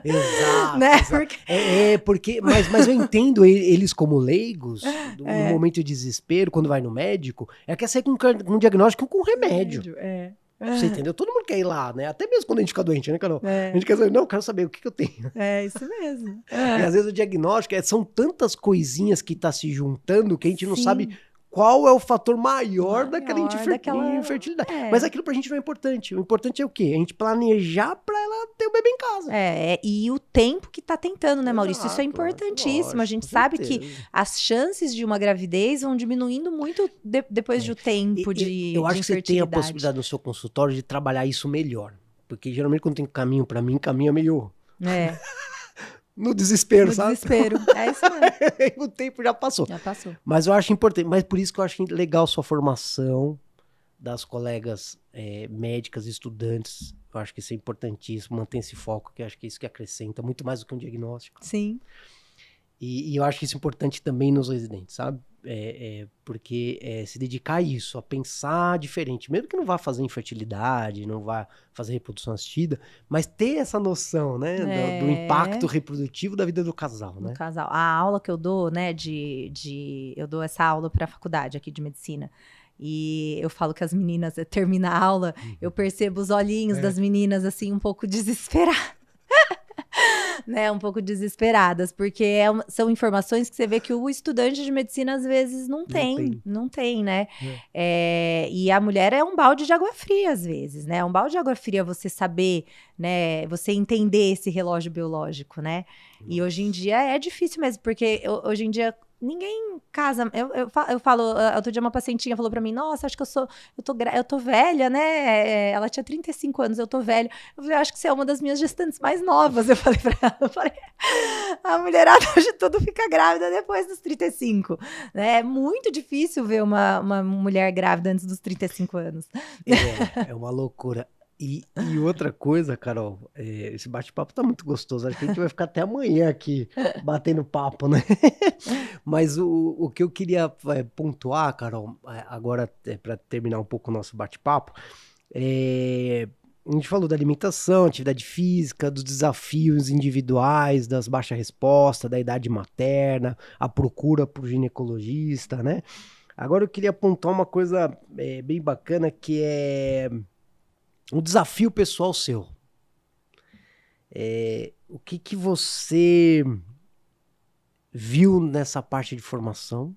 Speaker 1: Exato.
Speaker 2: Né?
Speaker 1: Porque... Mas eu entendo eles como leigos, no momento de desespero, quando vai no médico, quer sair com um diagnóstico com remédio. Você entendeu? Todo mundo quer ir lá, né? Até mesmo quando a gente fica doente, né, Carol? A gente quer saber, não, eu quero saber o que eu tenho.
Speaker 2: É isso mesmo.
Speaker 1: E às vezes o diagnóstico são tantas coisinhas que tá se juntando que a gente não sabe qual é o fator maior daquela infertilidade. Mas aquilo pra gente não é importante. O importante é o quê? A gente planejar pra ela ter o bebê em casa.
Speaker 2: E o tempo que tá tentando, né, Maurício? Isso é importantíssimo.
Speaker 1: Lógico,
Speaker 2: a gente sabe que as chances de uma gravidez vão diminuindo muito depois do tempo de
Speaker 1: eu acho que você tem a possibilidade no seu consultório de trabalhar isso melhor. Porque geralmente quando tem caminho pra mim, caminho é meio... No desespero, sabe?
Speaker 2: No desespero, é isso mesmo.
Speaker 1: O tempo já passou.
Speaker 2: Já passou.
Speaker 1: Mas eu acho importante, mas por isso que eu acho legal sua formação das colegas médicas, estudantes. Eu acho que isso é importantíssimo, manter esse foco, que eu acho que é isso que acrescenta, muito mais do que um diagnóstico.
Speaker 2: Sim.
Speaker 1: E eu acho que isso é importante também nos residentes, sabe? porque se dedicar a isso, a pensar diferente, mesmo que não vá fazer infertilidade, não vá fazer reprodução assistida, mas ter essa noção, né, do impacto reprodutivo da vida do casal, né?
Speaker 2: Do casal. A aula que eu dou, né, eu dou essa aula para a faculdade aqui de medicina. E eu falo que as meninas, termina a aula, eu percebo os olhinhos das meninas, assim, um pouco desesperadas. Né, um pouco desesperadas, porque são informações que você vê que o estudante de medicina às vezes não tem, né? E a mulher é um balde de água fria às vezes, né? Um balde de água fria você saber, né? Você entender esse relógio biológico, né? Nossa. E hoje em dia é difícil mesmo, porque hoje em dia ninguém casa. Eu falo, outro dia uma pacientinha falou pra mim, nossa, acho que eu tô velha, né? Ela tinha 35 anos, eu tô velha. Eu falei, acho que você é uma das minhas gestantes mais novas. Eu falei pra ela, a mulherada hoje tudo fica grávida depois dos 35, né? É muito difícil ver uma mulher grávida antes dos 35 anos.
Speaker 1: É uma loucura. E outra coisa, Carol, esse bate-papo tá muito gostoso. Acho que a gente vai ficar até amanhã aqui batendo papo, né? Mas o que eu queria pontuar, Carol, agora para terminar um pouco o nosso bate-papo, a gente falou da alimentação, atividade física, dos desafios individuais, das baixas respostas, da idade materna, a procura por ginecologista, né? Agora eu queria pontuar uma coisa bem bacana, que é um desafio pessoal seu. O que você viu nessa parte de formação?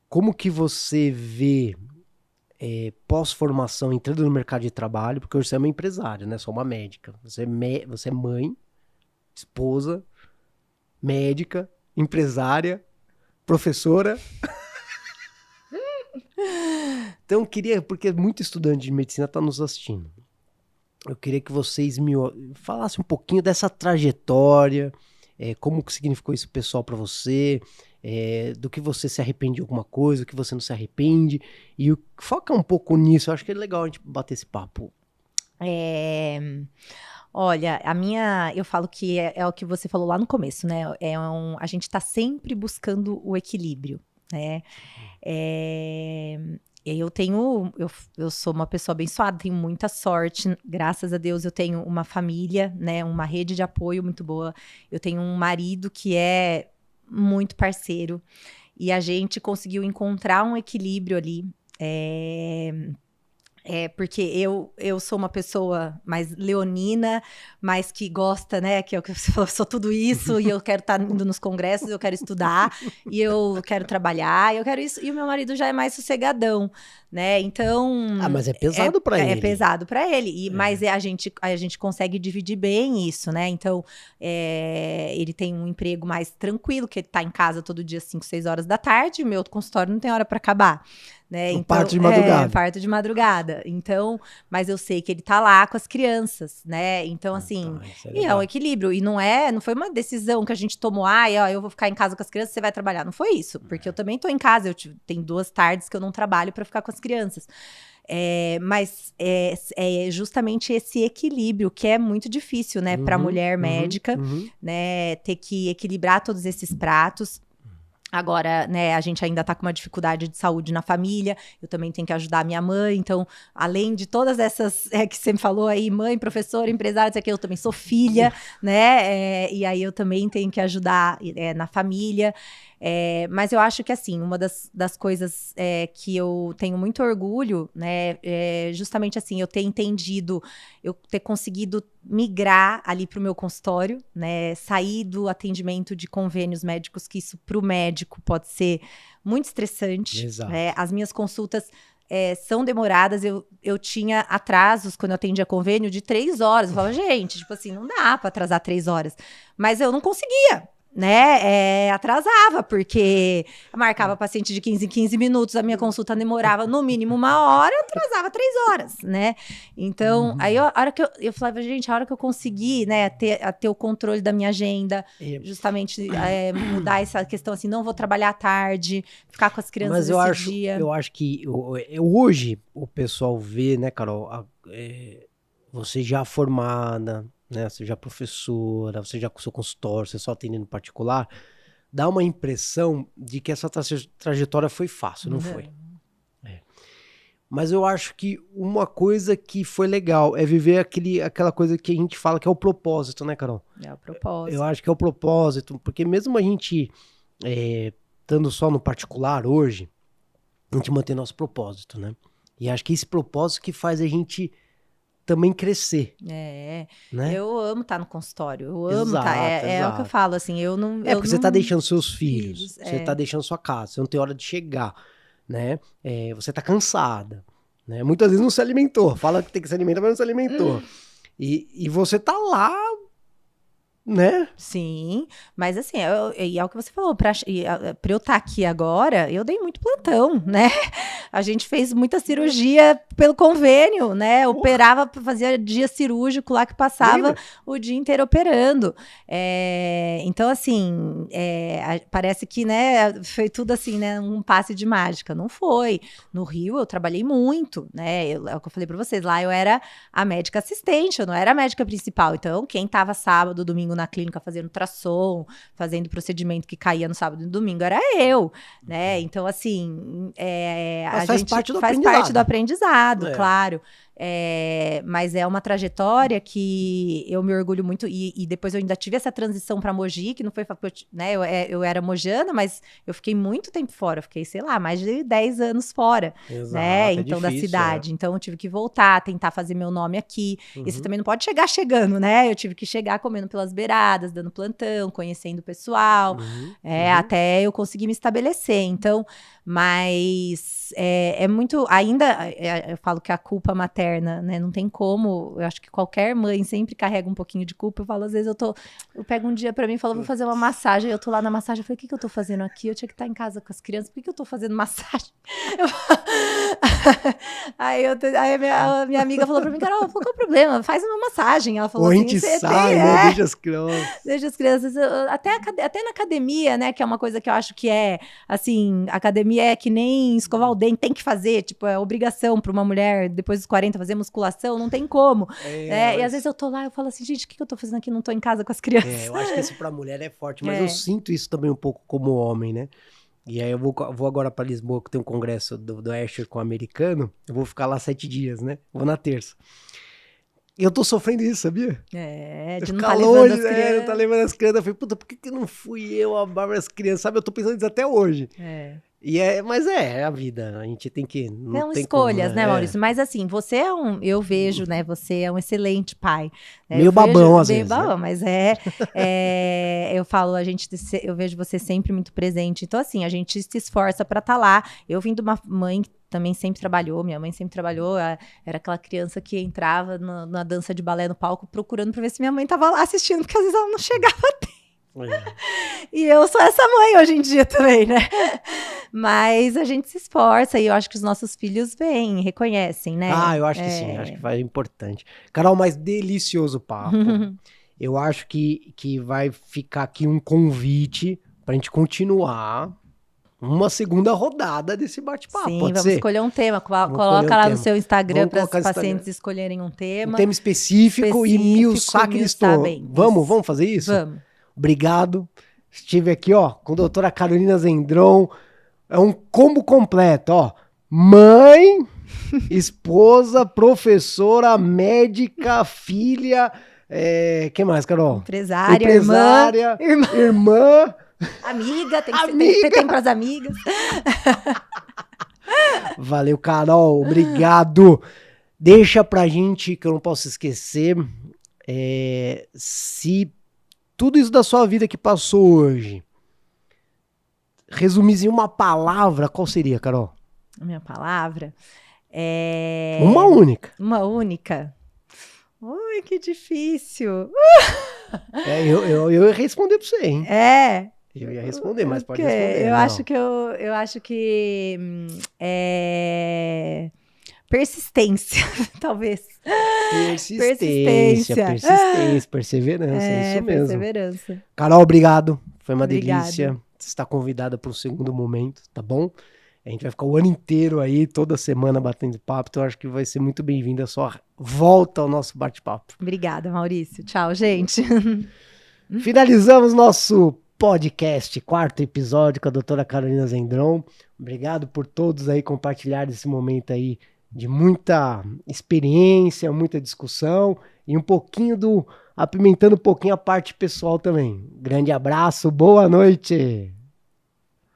Speaker 1: Como que você vê pós-formação entrando no mercado de trabalho? Porque você é uma empresária, né? Só uma médica. Você é mãe, esposa, médica, empresária, professora. Então, eu queria, porque muito estudante de medicina está nos assistindo, eu queria que vocês me falassem um pouquinho dessa trajetória, como que significou isso pessoal para você, do que você se arrepende de alguma coisa, do que você não se arrepende, e foca um pouco nisso. Eu acho que é legal a gente bater esse papo.
Speaker 2: Olha, eu falo que é o que você falou lá no começo, né? A gente está sempre buscando o equilíbrio, né? Eu sou uma pessoa abençoada, tenho muita sorte, graças a Deus eu tenho uma família, né, uma rede de apoio muito boa, eu tenho um marido que é muito parceiro, e a gente conseguiu encontrar um equilíbrio ali, porque eu sou uma pessoa mais leonina, mas que gosta, né, que é o que você falou, sou tudo isso, e eu quero estar indo nos congressos, eu quero estudar, e eu quero trabalhar, eu quero isso, e o meu marido já é mais sossegadão, né, então...
Speaker 1: mas é pesado para ele.
Speaker 2: É pesado para ele, mas a gente consegue dividir bem isso, né, então ele tem um emprego mais tranquilo, que ele tá em casa todo dia às 5, 6 horas da tarde, o meu outro não tem hora para acabar. Né? Então,
Speaker 1: parto de madrugada.
Speaker 2: Parto de madrugada. Então, mas eu sei que ele tá lá com as crianças, né? Então, assim, e é um equilíbrio. E não foi uma decisão que a gente tomou, eu vou ficar em casa com as crianças, você vai trabalhar. Não foi isso, porque eu também tô em casa, tem 2 tardes que eu não trabalho para ficar com as crianças. Mas é justamente esse equilíbrio que é muito difícil, né, para mulher médica, né, ter que equilibrar todos esses pratos. Agora, né, a gente ainda tá com uma dificuldade de saúde na família, eu também tenho que ajudar a minha mãe, então, além de todas essas que você me falou aí, mãe, professora, empresária, isso aqui, eu também sou filha, né, e aí eu também tenho que ajudar na família, mas eu acho que, assim, uma das coisas que eu tenho muito orgulho, né, é justamente, assim, eu ter entendido, eu ter conseguido migrar ali para o meu consultório, né, sair do atendimento de convênios médicos, que isso para o médico pode ser muito estressante.
Speaker 1: Exato.
Speaker 2: As minhas consultas são demoradas, eu tinha atrasos quando eu atendia convênio de 3 horas, eu falava, gente, tipo assim, não dá para atrasar 3 horas, mas eu não conseguia. Né, atrasava, porque eu marcava paciente de 15 em 15 minutos, a minha consulta demorava no mínimo 1 hora, eu atrasava 3 horas, né, então, aí a hora que eu falava, gente, a hora que eu consegui, né, ter o controle da minha agenda, justamente mudar essa questão, assim, não vou trabalhar à tarde, ficar com as crianças dia.
Speaker 1: Eu acho que hoje o pessoal vê, né, Carol, você já formada, né, você já professora, você já com seu consultório, você só atendendo particular, dá uma impressão de que essa trajetória foi fácil, não foi? Mas eu acho que uma coisa que foi legal é viver aquela coisa que a gente fala que é o propósito, né, Carol?
Speaker 2: É o propósito.
Speaker 1: Eu acho que é o propósito, porque mesmo a gente estando só no particular hoje, a gente mantém nosso propósito, né? E acho que esse propósito que faz a gente também crescer.
Speaker 2: Né?
Speaker 1: Eu
Speaker 2: amo estar no consultório, eu amo estar, é o que eu falo, assim, eu não...
Speaker 1: porque você tá deixando seus filhos, você tá
Speaker 2: é.
Speaker 1: deixando sua casa, você não tem hora de chegar, né? Você tá cansada, né? Muitas vezes não se alimentou, fala que tem que se alimentar, mas não se alimentou. E você tá lá, né?
Speaker 2: Sim, mas assim, é o que você falou, pra eu estar aqui agora, eu dei muito plantão, né? A gente fez muita cirurgia pelo convênio, né? Operava, fazia dia cirúrgico lá que passava o dia inteiro operando. Então, assim, parece que, né, foi tudo assim, né, um passe de mágica. Não foi. No Rio, eu trabalhei muito, né? É o que eu falei pra vocês, lá eu era a médica assistente, eu não era a médica principal. Então, quem tava sábado, domingo na clínica fazendo ultrassom, fazendo procedimento que caía no sábado e no domingo, era eu, né? Então, assim,
Speaker 1: Mas
Speaker 2: a
Speaker 1: faz
Speaker 2: gente
Speaker 1: parte do
Speaker 2: faz
Speaker 1: aprendizado.
Speaker 2: parte do aprendizado, claro. Mas é uma trajetória que eu me orgulho muito, e depois eu ainda tive essa transição para Mogi, que não foi, né, eu era mojana, mas eu fiquei muito tempo fora, eu fiquei, sei lá, mais de 10 anos fora, né, então da cidade, então eu tive que voltar, tentar fazer meu nome aqui, e você também não pode chegar chegando, né, eu tive que chegar comendo pelas beiradas, dando plantão, conhecendo o pessoal, até eu conseguir me estabelecer, então, mas é muito, ainda, eu falo que a culpa materna, né, não tem como, eu acho que qualquer mãe sempre carrega um pouquinho de culpa, eu falo, às vezes eu pego um dia pra mim e falo, vou fazer uma massagem, eu tô lá na massagem, eu falei, o que eu tô fazendo aqui? Eu tinha que estar em casa com as crianças, por que eu tô fazendo massagem? Aí a minha amiga falou pra mim, Carol, qual que é o problema? Faz uma massagem, ela falou assim,
Speaker 1: você sai, né? Deixa as crianças.
Speaker 2: Deixa as crianças, até na academia, né, que é uma coisa que eu acho que assim, academia é que nem escovar o dente, tem que fazer, tipo, é obrigação pra uma mulher, depois dos 40, fazer musculação, não tem como. E às vezes eu tô lá, eu falo assim, gente, o que eu tô fazendo aqui? Não tô em casa com as crianças.
Speaker 1: Eu acho que isso pra mulher é forte, mas eu sinto isso também um pouco como homem, né? E aí eu vou agora pra Lisboa, que tem um congresso do Asher com o americano, eu vou ficar lá 7 dias, né? Vou na terça. Eu tô sofrendo isso, sabia?
Speaker 2: De não tá levando as crianças.
Speaker 1: Não tá levando as crianças. Eu falei, puta, por que não fui eu a Bárbara as crianças? Sabe, eu tô pensando nisso até hoje. Mas é a vida, a gente tem que...
Speaker 2: Não tem escolhas, como, né, Maurício? Mas assim, você eu vejo, né, você é um excelente pai. Né?
Speaker 1: Meio babão, às vezes.
Speaker 2: Meio babão, né? Mas eu falo, eu vejo você sempre muito presente. Então, assim, a gente se esforça pra estar lá. Eu vim de uma mãe que também sempre trabalhou, minha mãe sempre trabalhou, era aquela criança que entrava na dança de balé no palco procurando pra ver se minha mãe tava lá assistindo, porque às vezes ela não chegava a tempo. E eu sou essa mãe hoje em dia também, né? Mas a gente se esforça e eu acho que os nossos filhos veem, reconhecem, né?
Speaker 1: Eu acho que sim, acho que vai importante. Carol, mas delicioso papo. Eu acho que vai ficar aqui um convite pra gente continuar uma segunda rodada desse bate-papo.
Speaker 2: Sim,
Speaker 1: pode
Speaker 2: vamos
Speaker 1: ser?
Speaker 2: escolher um tema. Coloca lá no seu Instagram para os pacientes escolherem um tema.
Speaker 1: Um tema específico e esmiuçar que eles estão. Vamos fazer isso?
Speaker 2: Vamos.
Speaker 1: Obrigado. Estive aqui, ó, com a doutora Carolina Zendron. É um combo completo, ó. Mãe, esposa, professora, médica, filha. Que mais, Carol?
Speaker 2: Empresária.
Speaker 1: Irmã.
Speaker 2: Amiga, tem que ter tempo para as amigas.
Speaker 1: Valeu, Carol. Obrigado. Deixa pra gente, que eu não posso esquecer, se tudo isso da sua vida que passou hoje resumisse em uma palavra, qual seria, Carol?
Speaker 2: A minha palavra
Speaker 1: Uma única.
Speaker 2: Uma única? Ui, que difícil.
Speaker 1: Eu ia responder pra você, hein? Eu ia responder, mas pode responder.
Speaker 2: Eu acho que persistência, talvez.
Speaker 1: Persistência, perseverança, é isso mesmo.
Speaker 2: Perseverança.
Speaker 1: Carol, obrigado. Foi uma delícia. Você está convidada para um segundo momento, tá bom? A gente vai ficar o ano inteiro aí, toda semana batendo papo, então eu acho que vai ser muito bem-vinda a sua volta ao nosso bate-papo.
Speaker 2: Obrigada, Maurício. Tchau, gente.
Speaker 1: Finalizamos nosso podcast, 4º episódio com a doutora Carolina Zendron. Obrigado por todos aí compartilharem esse momento aí de muita experiência, muita discussão e um pouquinho apimentando um pouquinho a parte pessoal também. Grande abraço, boa noite!